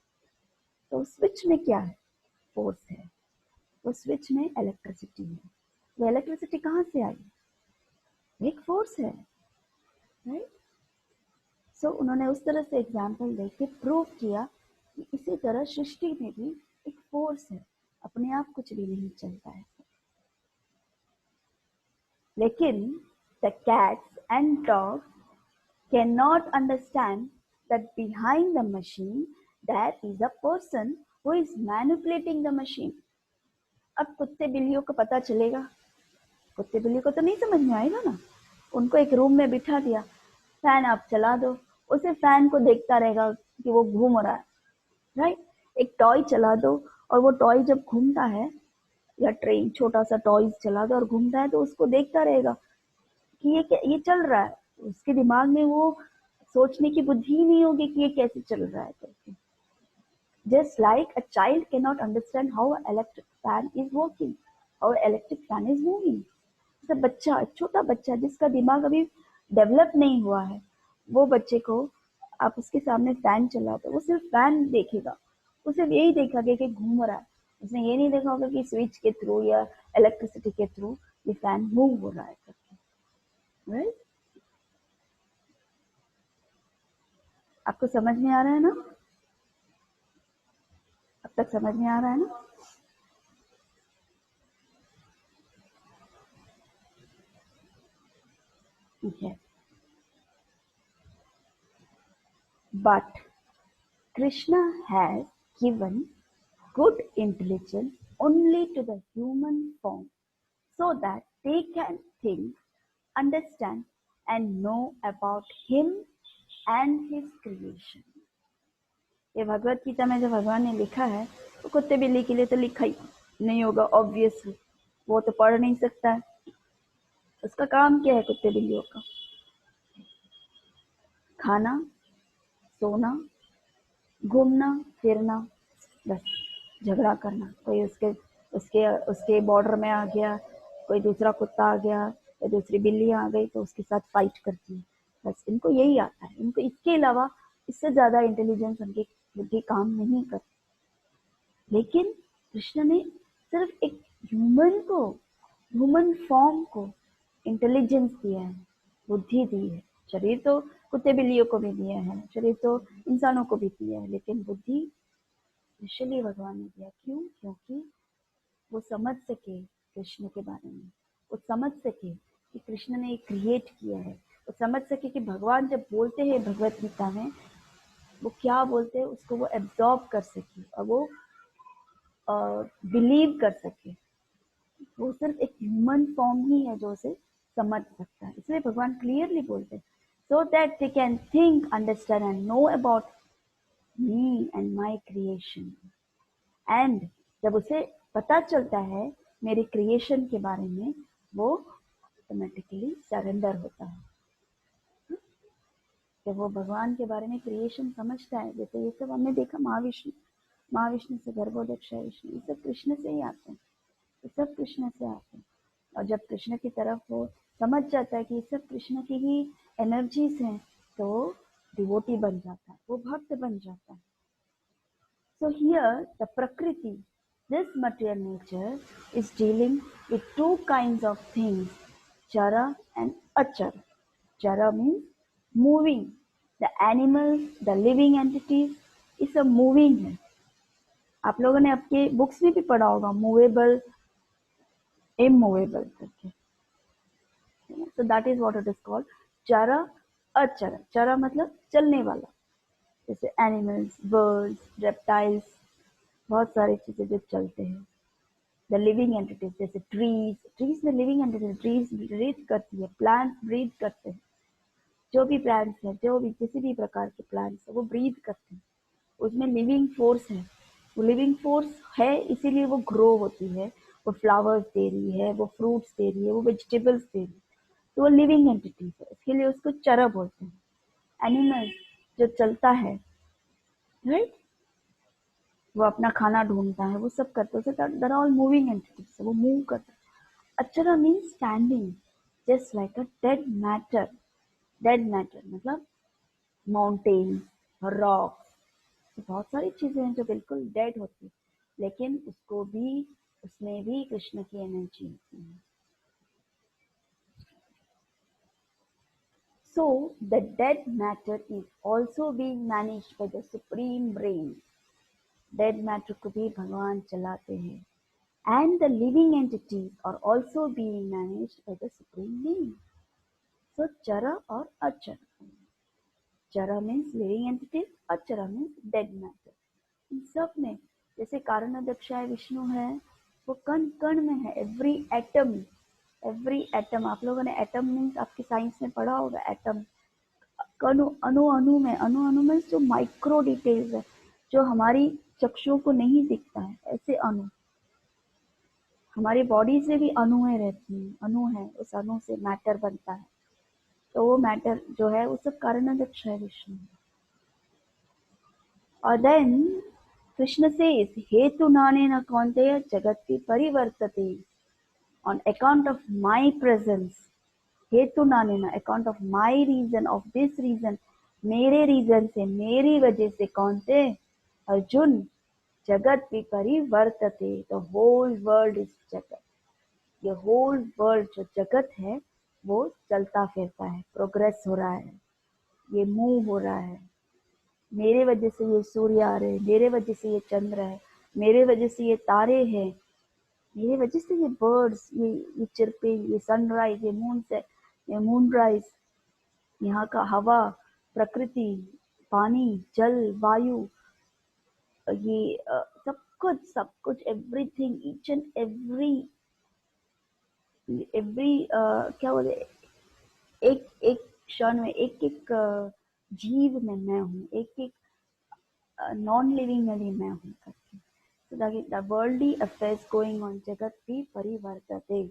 तो स्विच में क्या है? फोर्स है। तो स्विच में इलेक्ट्रिसिटी है। वो इलेक्ट्रिसिटी कहाँ से आई? एक फोर्स है, राइट? सो उन्होंने उस तरह से एग्जाम्पल देके प्रूव किया कि इसी तरह सृष्टि में भी एक फोर्स है, अपने आप कुछ भी नहीं चलता है। लेकिन the cats and dogs cannot understand that behind the machine there is a person who is manipulating the machine. अब कुत्ते बिल्लियों को पता चलेगा? कुत्ते बिल्लियों को तो नहीं समझ में आएगा ना। उनको एक रूम में बिठा दिया, फैन आप चला दो, उसे फैन को देखता रहेगा कि वो घूम रहा है, राइट? एक टॉय चला दो और वो टॉय जब घूमता है, या ट्रेन छोटा सा टॉयज चला दो और घूमता है, तो उसको देखता रहेगा कि ये चल रहा है। उसके दिमाग में वो सोचने की बुद्धि ही नहीं होगी कि ये कैसे चल रहा है करके। Just like a child cannot understand how an electric fan is working, how an electric fan is moving. जैसे बच्चा, एक छोटा बच्चा जिसका दिमाग अभी डेवलप नहीं हुआ है, वो बच्चे को आप उसके सामने फैन चला दो, वो सिर्फ फैन देखेगा, वो सिर्फ यही देखेगा कि घूम रहा है। उसने ये नहीं देखा होगा कि स्विच के थ्रू या इलेक्ट्रिसिटी के थ्रू ये फैन मूव हो रहा है करके, राइट? आपको समझ में आ रहा है ना? अब तक समझ में आ रहा है ना? Okay. But Krishna has given good intelligence only to the human form so that they can think, understand and know about him and his creation. ये भगवत गीता में जो भगवान ने लिखा है वो कुत्ते बिल्ली के लिए तो लिखा ही नहीं होगा, ऑब्वियसली। वो तो पढ़ नहीं सकता है। उसका काम क्या है कुत्ते बिल्लियों का? खाना, सोना, घूमना फिरना, बस झगड़ा करना। कोई उसके उसके उसके बॉर्डर में आ गया, कोई दूसरा कुत्ता आ गया या दूसरी बिल्ली आ गई तो उसके साथ फाइट करती है। बस इनको यही आता है। इनको इसके अलावा इससे ज्यादा इंटेलिजेंस उनकी बुद्धि काम नहीं करती। लेकिन कृष्ण ने सिर्फ एक ह्यूमन फॉर्म को इंटेलिजेंस दिया है, बुद्धि दी है। शरीर तो कुत्ते बिल्लियों को भी दिया है, शरीर तो इंसानों को भी दिया है, लेकिन बुद्धि स्पेशली भगवान ने दिया। क्यों? क्योंकि वो समझ सके कृष्ण के बारे में, वो समझ सके कि कृष्ण ने क्रिएट किया है, वो समझ सके कि भगवान जब बोलते हैं भगवत गीता में वो क्या बोलते हैं, उसको वो एब्जॉर्ब कर सके और वो बिलीव कर सके। वो सिर्फ एक ह्यूमन फॉर्म ही है जो उसे समझ सकता है। इसलिए भगवान क्लियरली बोलते हैं, so that they can think, understand and know about me and my creation. And जब उसे पता चलता है मेरे क्रिएशन के बारे में, वो ऑटोमेटिकली सरेंडर होता है। जब वो भगवान के बारे में क्रिएशन समझता है, जैसे ये सब हमने देखा, महाविष्णु से गर्भोदक्ष विष्णु, ये सब कृष्ण से ही आते हैं, ये सब कृष्ण से आते हैं। और जब कृष्ण की तरफ वो समझ जाता है कि ये सब कृष्ण की ही एनर्जीज हैं, तो डिवोटी बन जाता है, वो भक्त बन जाता है। So here the Prakriti, this material nature is dealing with two kinds of things, Jara and Achara. Jara means moving. The animals, the living entities, is a moving है। आप लोगों ने आपके बुक्स में भी पढ़ा होगा मूवेबल, immovable करके। So that is what it is called, Jara, Achara. Jara मतलब चलने वाला, जैसे एनिमल्स, बर्ड्स, रेप्टाइल्स, बहुत सारी चीजें जो चलते हैं। द लिविंग एंटिटीज जैसे ट्रीज में लिविंग एंटिटीज, ट्रीज ब्रीथ करती है, प्लांट्स ब्रीथ करते हैं। जो भी प्लांट्स है, जो भी किसी भी प्रकार के प्लांट्स है, वो ब्रीथ करते हैं, उसमें लिविंग फोर्स है। वो लिविंग फोर्स है इसीलिए वो ग्रो होती है, वो फ्लावर्स दे रही है, वो फ्रूट्स दे रही है, वो वेजिटेबल्स दे रही है, तो वो लिविंग एंटिटीज है। इसके लिए उसको चरा बोलते हैं। एनिमल्स जो चलता है, राइट, वो अपना खाना ढूंढता है, वो सब करते हैं, दर ऑल मूविंग एंटिटीज, वो मूव करता है। अचरा means standing just like a dead matter. Dead matter मतलब माउंटेन्स, रॉक्स, तो बहुत सारी चीजें हैं जो बिल्कुल डेड होती, लेकिन उसमें भी कृष्ण की एनर्जी होती है। So the dead matter is also being managed by the supreme brain. Dead matter को भी भगवान चलाते हैं। And the living entities are also being managed by the supreme being. So chara और achara. Chara means living entities, achara means dead matter. इन सब में जैसे कारणदक्षाय विष्णु है, वो कण कण में है, एवरी एटम। आप लोगों ने एटम मीन्स आपकी साइंस में पढ़ा होगा, एटम अणु अणु में जो माइक्रो डिटेल्स है, जो हमारी चक्षुओं को नहीं दिखता है, ऐसे अणु हमारी बॉडी से भी अणुएं रहती हैं, अणु है, उस अणु से मैटर बनता है। तो वो मैटर जो है वो सब कारणदक्ष है विष्णु। और देन कृष्ण सेज हेतु नानेन कौन्तेय जगति परिवर्तते on account of my presence. हेतु नानेन account of my reason, of this reason, मेरे रीजन से, मेरी वजह से कौन्तेय अर्जुन जगत भी परिवर्तते, द होल वर्ल्ड इज जगत। ये होल वर्ल्ड जो जगत है वो चलता फिरता है, प्रोग्रेस हो रहा है, ये मूव हो रहा है। मेरे वजह से ये सूर्य आ रहे हैं, मेरे वजह से ये चंद्र है, मेरे वजह से ये तारे हैं, मेरे वजह से ये बर्ड्स, ये चिरपे, ये सनराइज, ये मूनराइज, यहाँ का हवा, प्रकृति, पानी, जल, वायु, ये सब कुछ एवरीथिंग, ईच एंड एवरी क्या बोले, एक एक क्षण में, एक एक जीव में मैं हूँ, एक एक नॉन लिविंग में भी मैं हूँ करके। So the worldly affairs going on जगत भी परिवर्तते।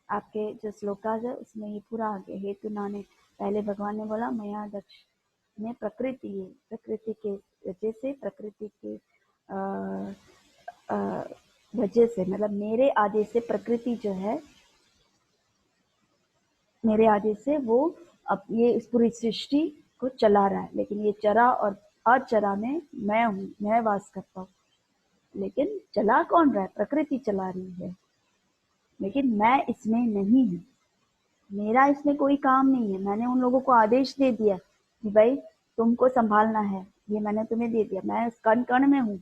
आपके जो श्लोकाज है उसमें ये पूरा आगे हेतु नाने, पहले भगवान ने बोला मया दक्ष में प्रकृति है, प्रकृति के वजह से, प्रकृति के वजह से, मतलब मेरे आदेश से प्रकृति जो है, मेरे आदेश से वो अब ये इस पूरी सृष्टि को चला रहा है। लेकिन ये चरा और अचरा में मैं हूँ, मैं वास करता हूँ। लेकिन चला कौन रहा है? प्रकृति चला रही है, लेकिन मैं इसमें नहीं हूँ, मेरा इसमें कोई काम नहीं है। मैंने उन लोगों को आदेश दे दिया कि भाई तुमको संभालना है, ये मैंने तुम्हें दे दिया, मैं इस कण कण में हूँ,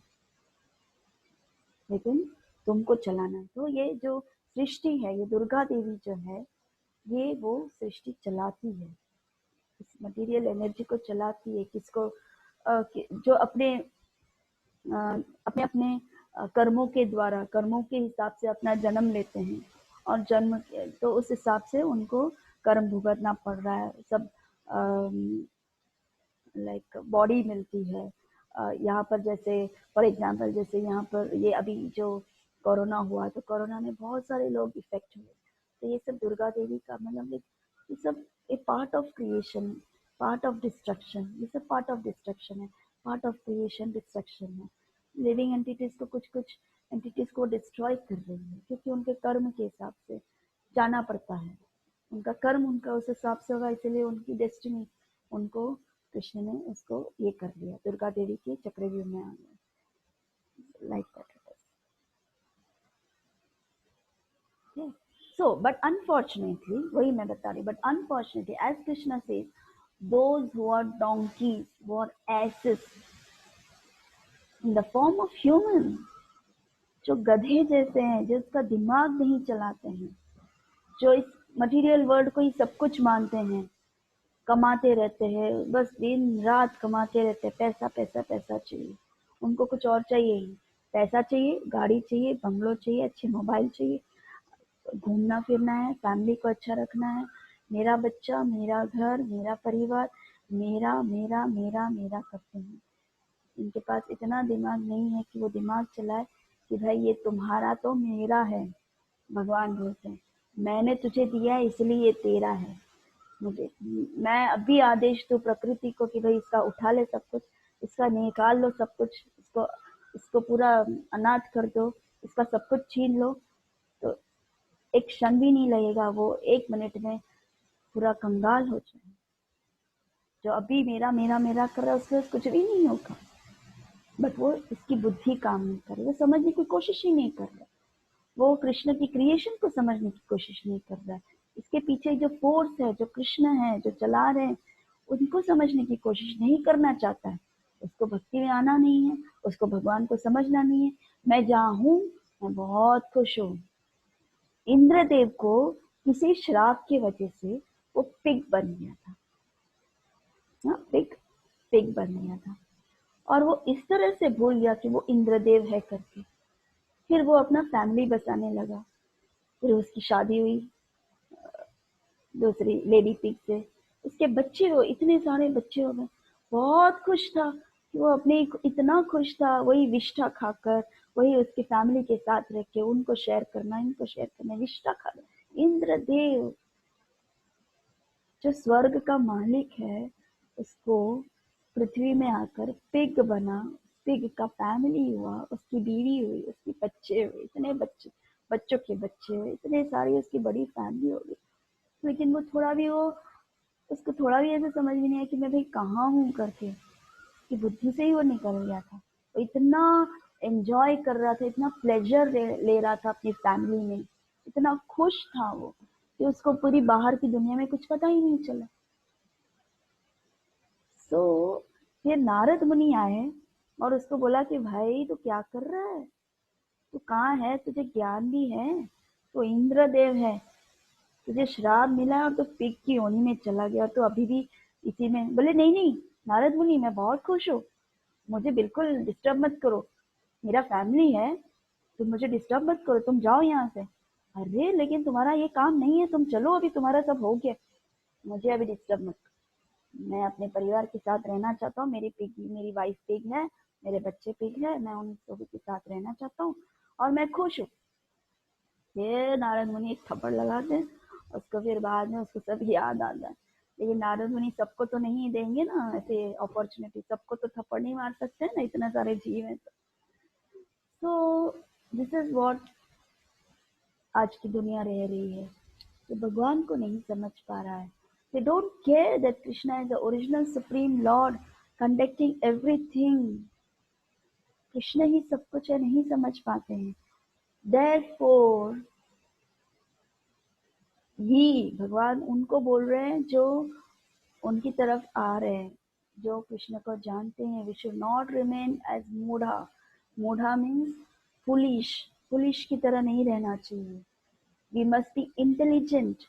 लेकिन तुमको चलाना है। तो ये जो सृष्टि है, ये दुर्गा देवी जो है, ये वो सृष्टि चलाती है, इस मटेरियल एनर्जी को चलाती है। किसको? जो अपने अपने कर्मों के द्वारा, कर्मों के हिसाब से अपना जन्म लेते हैं, और जन्म तो उस हिसाब से उनको कर्म भुगतना पड़ रहा है। सब लाइक बॉडी मिलती है यहाँ पर, जैसे फॉर एग्जांपल, जैसे यहाँ पर ये अभी जो कोरोना हुआ, तो कोरोना में बहुत सारे लोग इफेक्ट हुए, तो ये सब दुर्गा देवी का मतलब ये सब a part of creation, part of destruction, ये सब पार्ट ऑफ डिस्ट्रक्शन है, पार्ट ऑफ क्रिएशन डिस्ट्रक्शन है। लिविंग एंटिटीज को, कुछ एंटिटीज को डिस्ट्रॉय कर रही है, क्योंकि उनके कर्म के हिसाब से जाना पड़ता है, उनका कर्म उनका उस हिसाब से होगा, इसलिए उनकी डेस्टिनी, उनको कृष्ण ने उसको ये कर लिया, दुर्गा देवी के चक्रव्यूह में आ गया, like that. So, but unfortunately, वही मैं बता रही, but unfortunately, as Krishna says, those who are donkeys, who are asses, in the form of human, जो गधे जैसे हैं, जिसका दिमाग नहीं चलाते हैं, जो इस मटेरियल वर्ल्ड को ही सब कुछ मानते हैं, कमाते रहते हैं, बस दिन रात कमाते रहते हैं, पैसा पैसा पैसा चाहिए उनको, कुछ और चाहिए ही, पैसा चाहिए, गाड़ी चाहिए, बंगलो चाहिए, अच्छे मोबाइल चाहिए, घूमना फिरना है, फैमिली को अच्छा रखना है, मेरा बच्चा, मेरा घर, मेरा परिवार, मेरा मेरा मेरा मेरा करते हैं। इनके पास इतना दिमाग नहीं है कि वो दिमाग चलाए कि भाई ये तुम्हारा तो मेरा है। भगवान बोलते हैं मैंने तुझे दिया है इसलिए ये तेरा है, मुझे, मैं अभी आदेश दूं प्रकृति को कि भाई इसका उठा ले सब कुछ, इसका निकाल लो सब कुछ, इसको पूरा अनाथ कर दो, इसका सब कुछ छीन लो, तो एक क्षण भी नहीं लगेगा, वो 1 मिनट में पूरा कंगाल हो जाए। जो अभी मेरा मेरा मेरा कर रहा है उसके कुछ भी नहीं होगा, बट वो इसकी बुद्धि काम नहीं कर रही, वो समझने की कोशिश ही नहीं कर रहा, वो कृष्ण की क्रिएशन को समझने की कोशिश नहीं कर रहा है। इसके पीछे जो फोर्स है, जो कृष्ण है, जो चला रहे हैं, उनको समझने की कोशिश नहीं करना चाहता है। उसको भक्ति में आना नहीं है, उसको भगवान को समझना नहीं है। मैं जहाँ हूँ मैं बहुत खुश हूँ। इंद्रदेव को किसी श्राप की वजह से वो पिग बन गया था, पिग बन गया था, और वो इस तरह से भूल गया कि वो इंद्रदेव है करके। फिर वो अपना फैमिली बसाने लगा, फिर उसकी शादी हुई दूसरी लेडी पिग से, उसके बच्चे हो, इतने सारे बच्चे हो गए। बहुत खुश था कि वो अपने इतना खुश था, वही विष्ठा खाकर, वही उसकी फैमिली के साथ रह के उनको शेयर करना, इनको शेयर करना, विष्ठा खा। इंद्रदेव जो स्वर्ग का मालिक है, उसको पृथ्वी में आकर पिग बना, पिग का फैमिली हुआ, उसकी बीवी हुई, उसके बच्चे हुए, इतने बच्चे, बच्चों के बच्चे हुए, इतने सारी उसकी बड़ी फैमिली हो गई। लेकिन वो थोड़ा भी वो उसको थोड़ा भी ऐसे समझ में नहीं आया कि मैं भाई कहाँ हूँ करके, कि बुद्धि से ही वो निकल गया था। वो इतना एंजॉय कर रहा था, इतना प्लेजर ले रहा था अपनी फैमिली में, इतना खुश था वो कि उसको पूरी बाहर की दुनिया में कुछ पता ही नहीं चला। तो फिर नारद मुनि आए और उसको बोला कि भाई तू क्या कर रहा है, तू कहाँ है, तुझे ज्ञान भी है, तो इंद्रदेव है, तुझे श्राप मिला है और तू पिग की योनि में चला गया, तो अभी भी इसी में। बोले नहीं नहीं नारद मुनि, मैं बहुत खुश हूँ, मुझे बिल्कुल डिस्टर्ब मत करो, मेरा फैमिली है, तुम मुझे डिस्टर्ब मत करो, तुम जाओ यहाँ से। अरे लेकिन तुम्हारा ये काम नहीं है, तुम चलो, अभी तुम्हारा सब हो गया, मुझे अभी डिस्टर्ब मत करो, मैं अपने परिवार के साथ रहना चाहता हूँ, मेरी वाइफ पिग है, मेरे बच्चे पिग है, मैं उन सभी के साथ रहना चाहता हूँ और मैं खुश हूँ। फिर नारद मुनि एक थप्पड़ लगाते हैं उसको, फिर बाद में उसको सब याद आता है। लेकिन नारद मुनि सबको तो नहीं देंगे ना ऐसे अपॉर्चुनिटी, सबको तो थप्पड़ नहीं मार सकते हैं ना, इतने सारे जीव हैं। तो दिस इज व्हाट आज की दुनिया रह रही है, तो भगवान को नहीं समझ पा रहा है। They don't care that Krishna is the original supreme Lord conducting everything. Krishna ही सब कुछ है, नहीं समझ पाते हैं। Therefore, ही भगवान उनको बोल रहे हैं जो उनकी तरफ आ रहे हैं, जो कृष्ण को जानते हैं। We should not remain as मूढ़ा। मूढ़ा मीन्स फुलिश, फुलिश की तरह नहीं रहना चाहिए। We must be intelligent।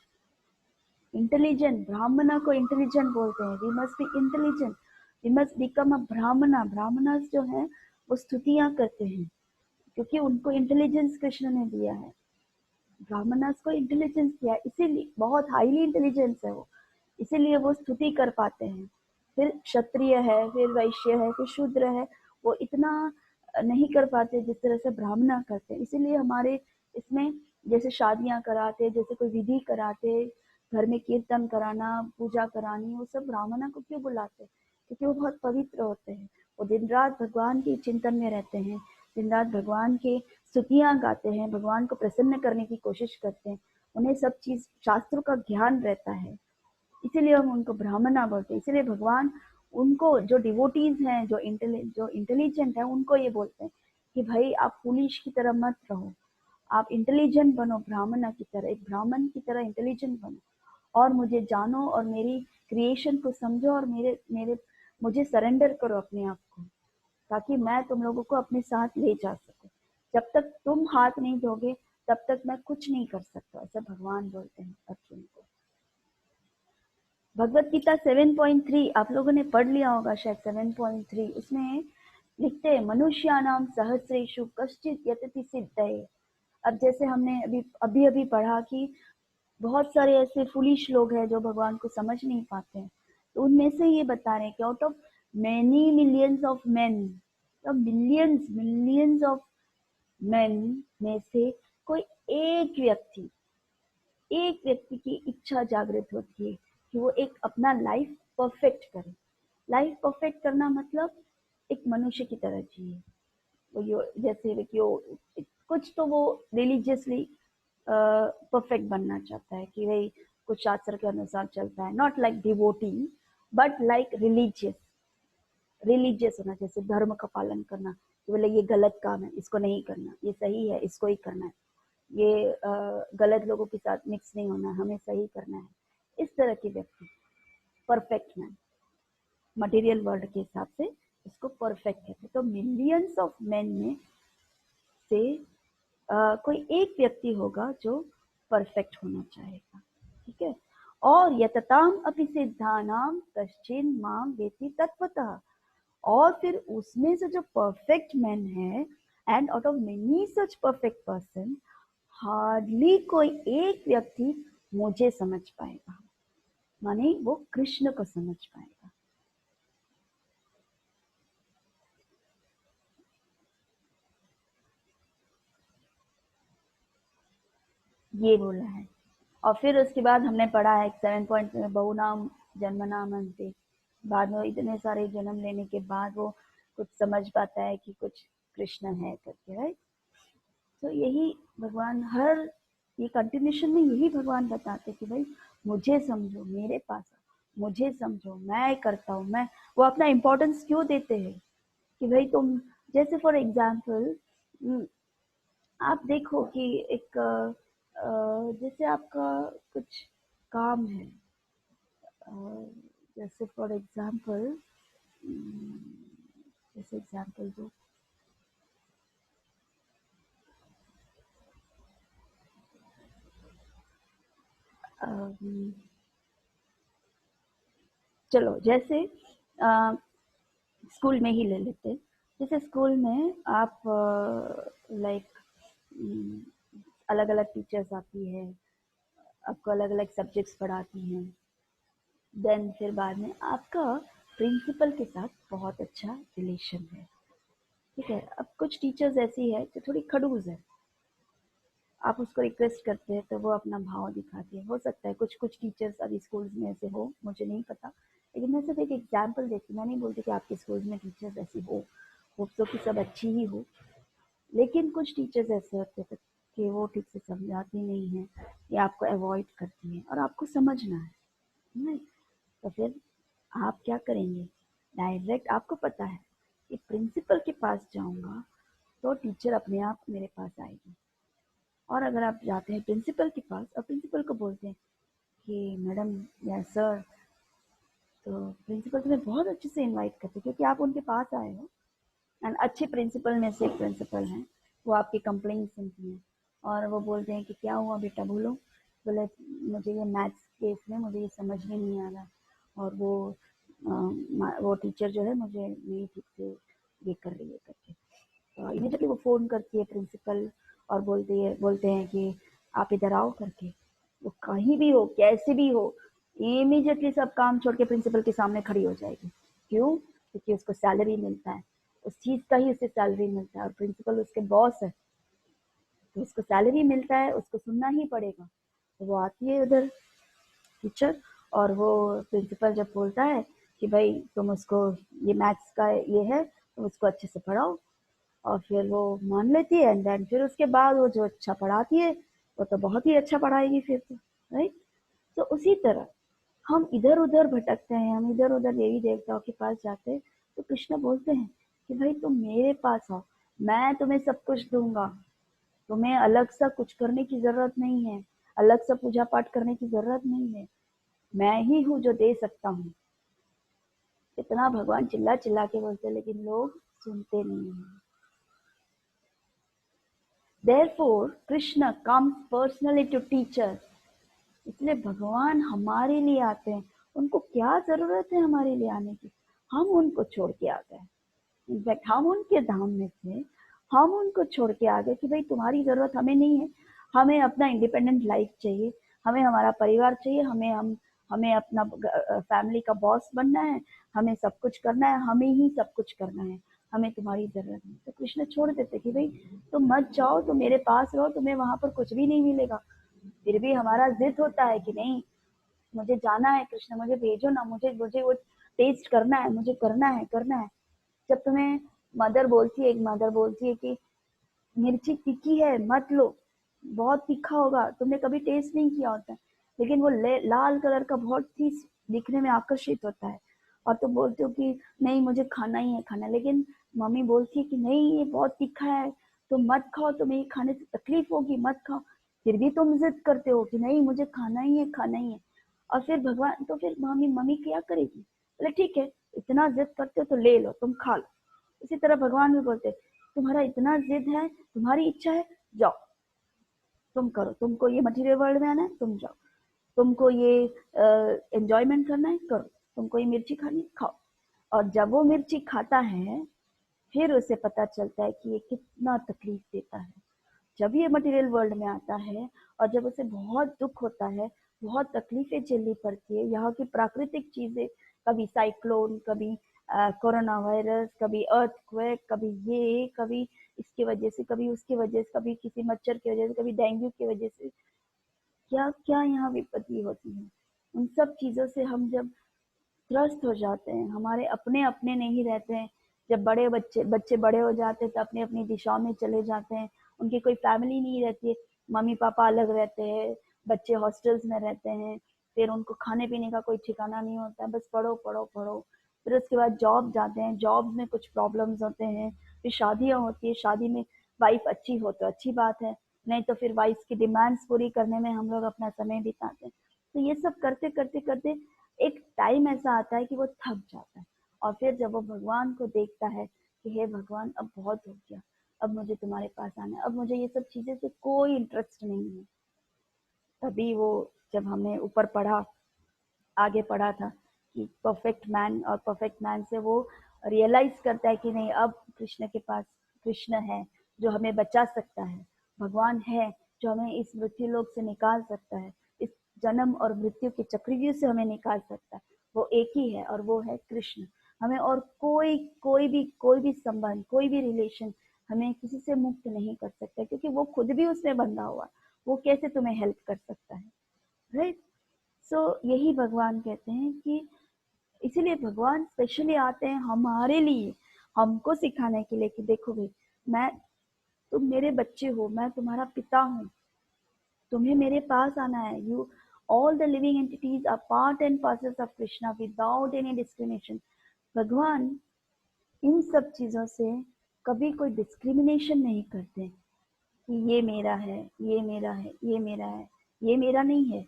Intelligent, brahmana को इंटेलिजेंट बोलते हैं। We must be intelligent, we must become a brahmana. Brahmanas जो है वो स्तुतियां करते हैं क्योंकि उनको इंटेलिजेंस कृष्ण ने दिया है, ब्राह्मणास को इंटेलिजेंस दिया है, इसीलिए बहुत हाईली इंटेलिजेंस है वो, इसीलिए वो स्तुति कर पाते हैं। फिर क्षत्रिय है, फिर वैश्य है, फिर शूद्र है, वो इतना नहीं कर पाते जिस तरह से ब्राह्मणा करते हैं। इसीलिए हमारे इसमें जैसे शादियां कराते, जैसे कोई विधि कराते, घर में कीर्तन कराना, पूजा करानी, वो सब ब्राह्मणा को क्यों बुलाते हैं? क्योंकि वो बहुत पवित्र होते हैं, वो दिन रात भगवान के चिंतन में रहते हैं, दिन रात भगवान के स्तुतियां गाते हैं, भगवान को प्रसन्न करने की कोशिश करते हैं, उन्हें सब चीज शास्त्रों का ज्ञान रहता है, इसीलिए हम उनको ब्राह्मणा बोलते हैं। इसीलिए भगवान उनको, जो डिवोटीज हैं, जो इंटेलिजेंट है, उनको ये बोलते हैं कि भाई आप पुलिस की तरह मत रहो, आप इंटेलिजेंट बनो, ब्राह्मणा की तरह, एक ब्राह्मण की तरह इंटेलिजेंट बनो और मुझे जानो और मेरी क्रिएशन को समझो और मेरे मेरे मुझे सरेंडर करो अपने आप को, ताकि मैं तुम लोगों को अपने साथ ले जा सकूं। जब तक तुम हाथ नहीं दोगे तब तक मैं कुछ नहीं कर सकता, ऐसा भगवान बोलते हैं अर्जुन को। भगवत गीता 7.3 आप लोगों ने पढ़ लिया होगा शायद, 7.3, उसमें लिखते हैं मनुष्यानाम सहस्रेषु कश्चित यतति सिद्धये। अब जैसे हमने अभी अभी पढ़ा कि बहुत सारे ऐसे फुलिश लोग हैं जो भगवान को समझ नहीं पाते हैं, तो उनमें से ये बता रहे हैं कि out of many millions of main, तो मिलियंस ऑफ मेन में से कोई एक व्यक्ति की इच्छा जागृत होती है कि वो एक अपना लाइफ परफेक्ट करे। लाइफ परफेक्ट करना मतलब एक मनुष्य की तरह जिए, वो जैसे कि वो कुछ तो वो रिलीजियसली परफेक्ट बनना चाहता है कि भाई कुछ शास्त्र के अनुसार चलता है, not like devotee but like religious. Religious होना, जैसे धर्म का पालन करना कि बोले ये गलत काम है, इसको नहीं करना, ये सही है, इसको ही करना है, ये गलत लोगों के साथ मिक्स नहीं होना, हमें सही करना है, इस तरह के व्यक्ति परफेक्ट मैन, मटेरियल वर्ल्ड के हिसाब से इसको परफेक्ट कहते हैं। तो मिलियंस ऑफ मैन में से कोई एक व्यक्ति होगा जो परफेक्ट होना चाहेगा, ठीक है। और यतताम अपि सिद्धानाम कश्चिन माम वेति तत्वतः, और फिर उसमें से जो परफेक्ट मैन है, and out of many such perfect person, hardly कोई एक व्यक्ति मुझे समझ पाएगा, माने वो कृष्ण को समझ पाएगा। ये बोला है। और फिर उसके बाद हमने पढ़ा है 7 पॉइंट में, बहुनाम जन्मनाम अंते, बाद में इतने सारे जन्म लेने के बाद वो कुछ समझ पाता है कि कुछ कृष्ण है करके, राइट। तो यही भगवान हर ये कंटिन्यूशन में यही भगवान बताते कि भाई मुझे समझो, मेरे पास आओ, मुझे समझो, मैं करता हूँ, मैं। वो अपना इम्पोर्टेंस क्यों देते हैं कि भाई तुम, जैसे फॉर एग्जाम्पल आप देखो कि एक जैसे आपका कुछ काम है, जैसे फॉर एग्जाम्पल, जैसे एग्जाम्पल दो, चलो जैसे स्कूल में ही ले लेते हैं। जैसे स्कूल में आप लाइक अलग अलग टीचर्स आती है, आपको अलग अलग सब्जेक्ट्स पढ़ाती हैं, देन फिर बाद में आपका प्रिंसिपल के साथ बहुत अच्छा रिलेशन है, ठीक है। अब कुछ टीचर्स ऐसी है जो थोड़ी खड़ूस है, आप उसको रिक्वेस्ट करते हैं तो वो अपना भाव दिखाती है। हो सकता है कुछ कुछ टीचर्स अभी स्कूल्स में ऐसे हो, मुझे नहीं पता, लेकिन मैं सिर्फ एक एग्जाम्पल देती हूँ। मैं नहीं बोलती कि आपके स्कूल में टीचर्स ऐसी हो, होप सो कि सब अच्छी ही हो, लेकिन कुछ टीचर्स ऐसे होते हैं कि वो ठीक से समझाती नहीं है या आपको अवॉइड करती है, और आपको समझना है, नहीं तो फिर आप क्या करेंगे, डायरेक्ट आपको पता है कि प्रिंसिपल के पास जाऊंगा तो टीचर अपने आप मेरे पास आएगी। और अगर आप जाते हैं प्रिंसिपल के पास और प्रिंसिपल को बोलते हैं कि मैडम या सर, तो प्रिंसिपल तुम्हें बहुत अच्छे से इनवाइट करते हैं क्योंकि आप उनके पास आए हो। एंड अच्छे प्रिंसिपल में से एक प्रिंसिपल हैं, वो आपकी कंप्लेंट सुनती हैं और वो बोलते हैं कि क्या हुआ बेटा, बोलो। बोले मुझे ये मैथ्स केस में मुझे ये समझ में नहीं आ रहा, और वो टीचर जो है मुझे नहीं ठीक से ये कर रही है करके। तो इमीडिएटली वो फ़ोन करती है प्रिंसिपल और बोलते हैं कि आप इधर आओ करके। वो कहीं भी हो, कैसे भी हो, इमीडिएटली सब काम छोड़ के प्रिंसिपल के सामने खड़ी हो जाएगी। क्यों? क्योंकि उसको सैलरी मिलता है, उस चीज़ का ही उसे सैलरी मिलता है, और प्रिंसिपल उसके बॉस है, तो उसको सैलरी मिलता है, उसको सुनना ही पड़ेगा। तो वो आती है उधर टीचर, और वो प्रिंसिपल जब बोलता है कि भाई तुम उसको, ये मैथ्स का ये है, तुम उसको अच्छे से पढ़ाओ, और फिर वो मान लेती है। एंड देन फिर उसके बाद वो जो अच्छा पढ़ाती है वो तो बहुत ही अच्छा पढ़ाएगी फिर तो, राइट। तो उसी तरह हम इधर उधर भटकते हैं, हम इधर उधर देवी देवताओं के पास जाते हैं, तो कृष्ण बोलते हैं कि भाई तुम मेरे पास आओ, मैं तुम्हें सब कुछ दूंगा, तुम्हें अलग सा कुछ करने की जरूरत नहीं है, अलग सा पूजा पाठ करने की जरूरत नहीं है, मैं ही हूँ जो दे सकता हूँ। इतना भगवान चिल्ला चिल्ला के बोलते हैं, लेकिन लोग सुनते नहीं हैं। Therefore, Krishna comes personally to teach us. इसलिए भगवान हमारे लिए आते हैं। उनको क्या जरूरत है हमारे लिए आने की, हम उनको छोड़ के आ गए। इनफैक्ट हम उनके धाम में थे, हम उनको छोड़ के आ गए कि भाई तुम्हारी जरूरत हमें नहीं है, हमें अपना इंडिपेंडेंट लाइफ चाहिए, हमें हमारा परिवार चाहिए, हमें अपना फैमिली का बॉस बनना है, हमें सब कुछ करना है, हमें ही सब कुछ करना है, हमें तुम्हारी जरूरत नहीं। तो कृष्ण छोड़ देते कि भाई तुम मत जाओ, तुम मेरे पास रहो, तुम्हें वहां पर कुछ भी नहीं मिलेगा। फिर भी हमारा जिद होता है कि नहीं, मुझे जाना है कृष्ण, मुझे भेजो ना, मुझे मुझे वो टेस्ट करना है, मुझे करना है करना है। जब तुम्हें एक मदर बोलती है कि मिर्ची तीखी है मत लो, बहुत तीखा होगा, तुमने कभी टेस्ट नहीं किया होता, लेकिन वो लाल कलर का बहुत ही दिखने में आकर्षित होता है, और तुम बोलते हो कि नहीं मुझे खाना ही है खाना, लेकिन मम्मी बोलती है कि नहीं ये बहुत तीखा है, तुम मत खाओ, तुम्हें ये खाने से तकलीफ होगी, मत खाओ, फिर भी तुम जिद करते हो कि नहीं मुझे खाना ही है खाना ही है। और फिर भगवान, तो फिर मम्मी मम्मी क्या करेगी? बोले ठीक है, इतना जिद करते हो तो ले लो, तुम खा लो। इसी तरह भगवान भी बोलते तुम्हारा इतना जिद है, तुम्हारी इच्छा है, जाओ तुम करो, तुमको ये मटेरियल वर्ल्ड में आना है तुम जाओ, तुमको ये एंजॉयमेंट करना है करो, तुमको ये मिर्ची खानी है खाओ। और जब वो मिर्ची खाता है फिर उसे पता चलता है कि ये कितना तकलीफ देता है। जब ये मटेरियल वर्ल्ड में आता है और जब उसे बहुत दुख होता है, बहुत तकलीफें झेलनी पड़ती है, यहाँ की प्राकृतिक चीजें, कभी साइक्लोन, कभी कोरोना वायरस, कभी अर्थक्वेक, कभी ये, कभी इसकी वजह से, कभी उसकी वजह से, कभी किसी मच्छर की वजह से, कभी डेंगू की वजह से, क्या क्या यहाँ विपत्ति होती है। उन सब चीजों से हम जब त्रस्त हो जाते हैं, हमारे अपने अपने नहीं रहते हैं, जब बड़े बच्चे बच्चे बड़े हो जाते हैं तो अपनी अपनी दिशाओं में चले जाते हैं, उनकी कोई फैमिली नहीं रहती है, मम्मी पापा अलग रहते हैं, बच्चे हॉस्टल्स में रहते हैं, फिर उनको खाने पीने का कोई ठिकाना नहीं होता है, बस पढ़ो पढ़ो पढ़ो। फिर उसके बाद जॉब जाते हैं, जॉब में कुछ प्रॉब्लम्स होते हैं, फिर शादियाँ होती है, शादी में वाइफ अच्छी हो तो अच्छी बात है, नहीं तो फिर वाइफ की डिमांड्स पूरी करने में हम लोग अपना समय बिताते हैं। तो ये सब करते करते करते एक टाइम ऐसा आता है कि वो थक जाता है, और फिर जब वो भगवान को देखता है कि हे भगवान अब बहुत हो गया, अब मुझे तुम्हारे पास आना है, अब मुझे ये सब चीजें से कोई इंटरेस्ट नहीं है। तभी वो, जब हमने ऊपर पढ़ा, आगे पढ़ा था कि परफेक्ट मैन, और परफेक्ट मैन से वो रियलाइज करता है कि नहीं, अब कृष्ण के पास कृष्ण है जो हमें बचा सकता है, भगवान है जो हमें इस मृत्यु लोक से निकाल सकता है, इस जन्म और मृत्यु के चक्रव्यूह से हमें निकाल सकता है, वो एक ही है और वो है कृष्ण। हमें और कोई भी संबंध, कोई भी रिलेशन हमें किसी से मुक्त नहीं कर सकता, क्योंकि वो खुद भी उसमें बंधा हुआ, वो कैसे तुम्हें हेल्प कर सकता है, राइट? सो यही भगवान कहते हैं कि इसीलिए भगवान स्पेशली आते हैं हमारे लिए, हमको सिखाने के लिए कि देखो भाई, मैं, तुम मेरे बच्चे हो, मैं तुम्हारा पिता हूँ, तुम्हें मेरे पास आना है। You, all the living entities are part and parcels of Krishna without any discrimination. भगवान इन सब चीजों से कभी कोई डिस्क्रिमिनेशन नहीं करते कि ये मेरा है, ये मेरा है, ये मेरा है, ये मेरा नहीं है,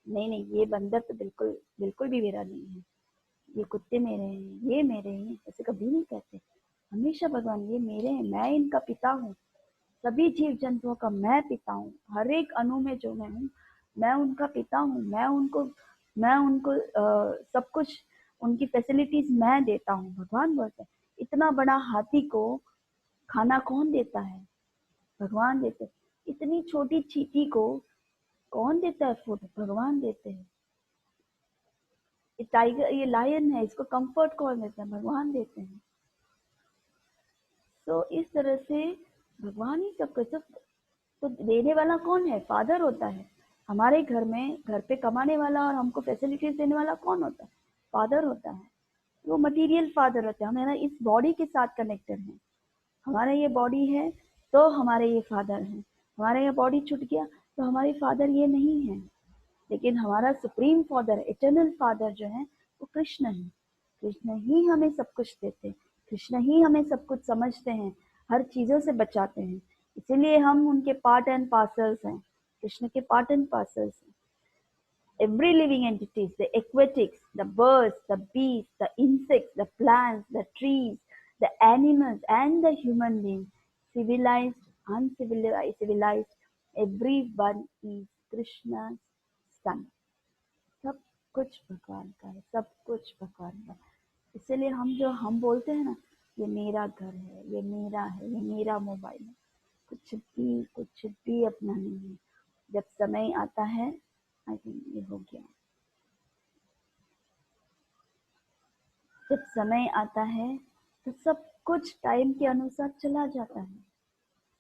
नहीं नहीं, ये बंदर तो बिल्कुल बिल्कुल भी मेरा नहीं है, ये कुत्ते मेरे हैं, ये मेरे हैं, ऐसे कभी नहीं कहते। हमेशा भगवान ये मेरे हैं, मैं इनका पिता हूँ, सभी जीव जंतुओं का मैं पिता हूँ, हर एक अणु में जो मैं हूँ मैं उनका पिता हूँ, मैं उनको सब कुछ, उनकी फैसिलिटीज मैं देता हूँ। भगवान बोलते हैं इतना बड़ा हाथी को खाना कौन देता है? भगवान देते हैं। इतनी छोटी चींटी को कौन देता है फूड? भगवान देते हैं। ये टाइगर, ये लायन है, इसको कंफर्ट कौन देता है? भगवान देते हैं। तो इस तरह से भगवान ही सब कुछ, तो देने वाला कौन है? फादर होता है। हमारे घर में, घर पे कमाने वाला और हमको फैसिलिटीज देने वाला कौन होता है? फादर होता है। वो मटेरियल फादर होता है, हमारा इस बॉडी के साथ कनेक्टेड है। हमारा ये बॉडी है तो हमारे ये फादर हैं, हमारा ये बॉडी छूट गया तो हमारे फादर ये नहीं है। लेकिन हमारा सुप्रीम फादर, इटर्नल फादर जो है वो कृष्ण है। कृष्ण ही हमें सब कुछ देते हैं, कृष्ण ही हमें सब कुछ समझते हैं, हर चीजों से बचाते हैं। इसीलिए हम उनके पार्ट एंड पार्सल्स हैं, कृष्ण के पार्ट एंड पार्सल्स हैं। Every living entities, the aquatics, the birds, the beasts, the insects, the plants, the trees, the animals, and the human beings, civilized, uncivilized, civilized, everyone is Krishna's son. सब कुछ भगवान का है, सब कुछ भगवान का है। इसीलिए हम बोलते हैं ना, ये मेरा घर है, ये मेरा है, ये मेरा मोबाइल है, कुछ भी अपना नहीं है। जब समय आता है, आई थिंक ये हो गया, जब समय आता है तो सब कुछ टाइम के अनुसार चला जाता है।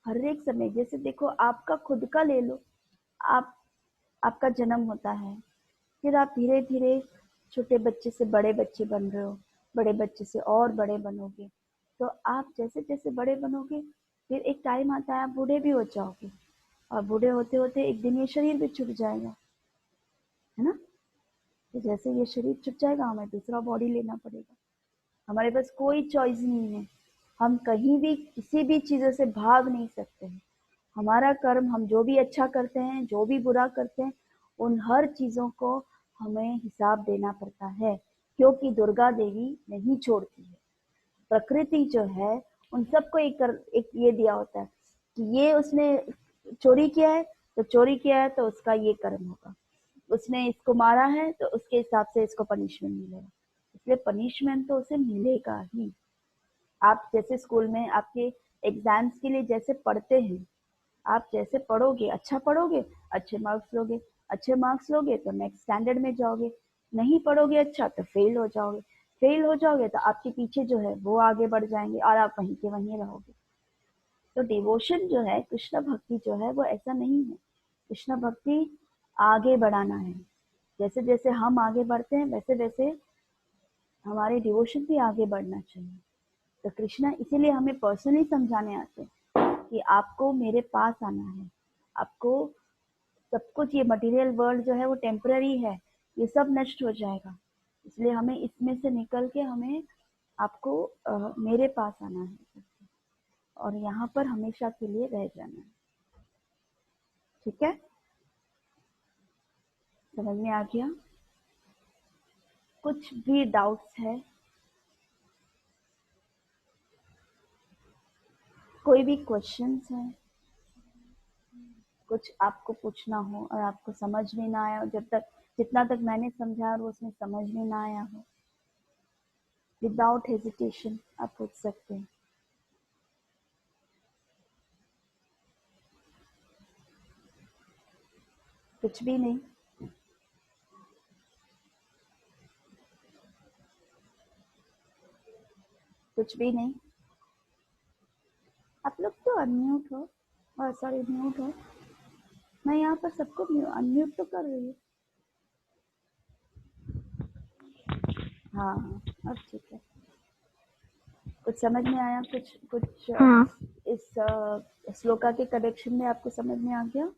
हर एक समय, जैसे देखो आपका खुद का ले लो, आप, आपका जन्म होता है, फिर आप धीरे धीरे छोटे बच्चे से बड़े बच्चे बन रहे हो, बड़े बच्चे से और बड़े बनोगे, तो आप जैसे जैसे बड़े बनोगे फिर एक टाइम आता है आप बूढ़े भी हो जाओगे, और बूढ़े होते होते एक दिन ये शरीर भी छूट जाएगा, है ना? तो जैसे ये शरीर छूट जाएगा हमें दूसरा बॉडी लेना पड़ेगा। हमारे पास कोई चॉइस नहीं है, हम कहीं भी किसी भी चीज़ों से भाग नहीं सकते हैं। हमारा कर्म, हम जो भी अच्छा करते हैं जो भी बुरा करते हैं, उन हर चीज़ों को हमें हिसाब देना पड़ता है, क्योंकि दुर्गा देवी नहीं छोड़ती है। प्रकृति जो है उन सबको एक ये दिया होता है कि ये उसने चोरी किया है तो चोरी किया है तो उसका ये कर्म होगा, उसने इसको मारा है तो उसके हिसाब से इसको पनिशमेंट मिलेगा, इसलिए पनिशमेंट तो उसे मिलेगा ही। आप जैसे स्कूल में आपके एग्जाम्स के लिए जैसे पढ़ते हैं, आप जैसे पढ़ोगे, अच्छा पढ़ोगे अच्छे मार्क्स लोगे, अच्छे मार्क्स लोगे तो नेक्स्ट स्टैंडर्ड में जाओगे, नहीं पढ़ोगे अच्छा तो फेल हो जाओगे, फेल हो जाओगे तो आपके पीछे जो है वो आगे बढ़ जाएंगे और आप वहीं के वहीं रहोगे। तो डिवोशन जो है, कृष्ण भक्ति जो है वो ऐसा नहीं है। कृष्ण भक्ति आगे बढ़ाना है, जैसे जैसे हम आगे बढ़ते हैं वैसे वैसे हमारे डिवोशन भी आगे बढ़ना चाहिए। तो कृष्णा इसीलिए हमें पर्सनली समझाने आते हैं कि आपको मेरे पास आना है, आपको सब कुछ, ये मटेरियल वर्ल्ड जो है वो टेम्पररी है, ये सब नष्ट हो जाएगा, इसलिए हमें इसमें से निकल के हमें आपको मेरे पास आना है और यहाँ पर हमेशा के लिए रह जाना है। ठीक है, समझ में आ गया? कुछ भी डाउट्स है? कोई भी क्वेश्चंस है? कुछ आपको पूछना हो और आपको समझ में ना आया हो, जब तक जितना तक मैंने समझा और उसमें समझ में ना आया हो, विदाउट हेजिटेशन आप पूछ सकते हैं। कुछ भी नहीं? कुछ भी नहीं? आप लोग तो अनम्यूट हो, और सॉरी म्यूट हो, मैं यहाँ पर सबको अनम्यूट तो कर रही हूँ। हाँ अब ठीक है। कुछ समझ में आया? कुछ कुछ हाँ। इस श्लोका के कनेक्शन में आपको समझ में आ गया?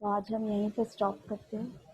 तो आज हम यहीं पर स्टॉप करते हैं।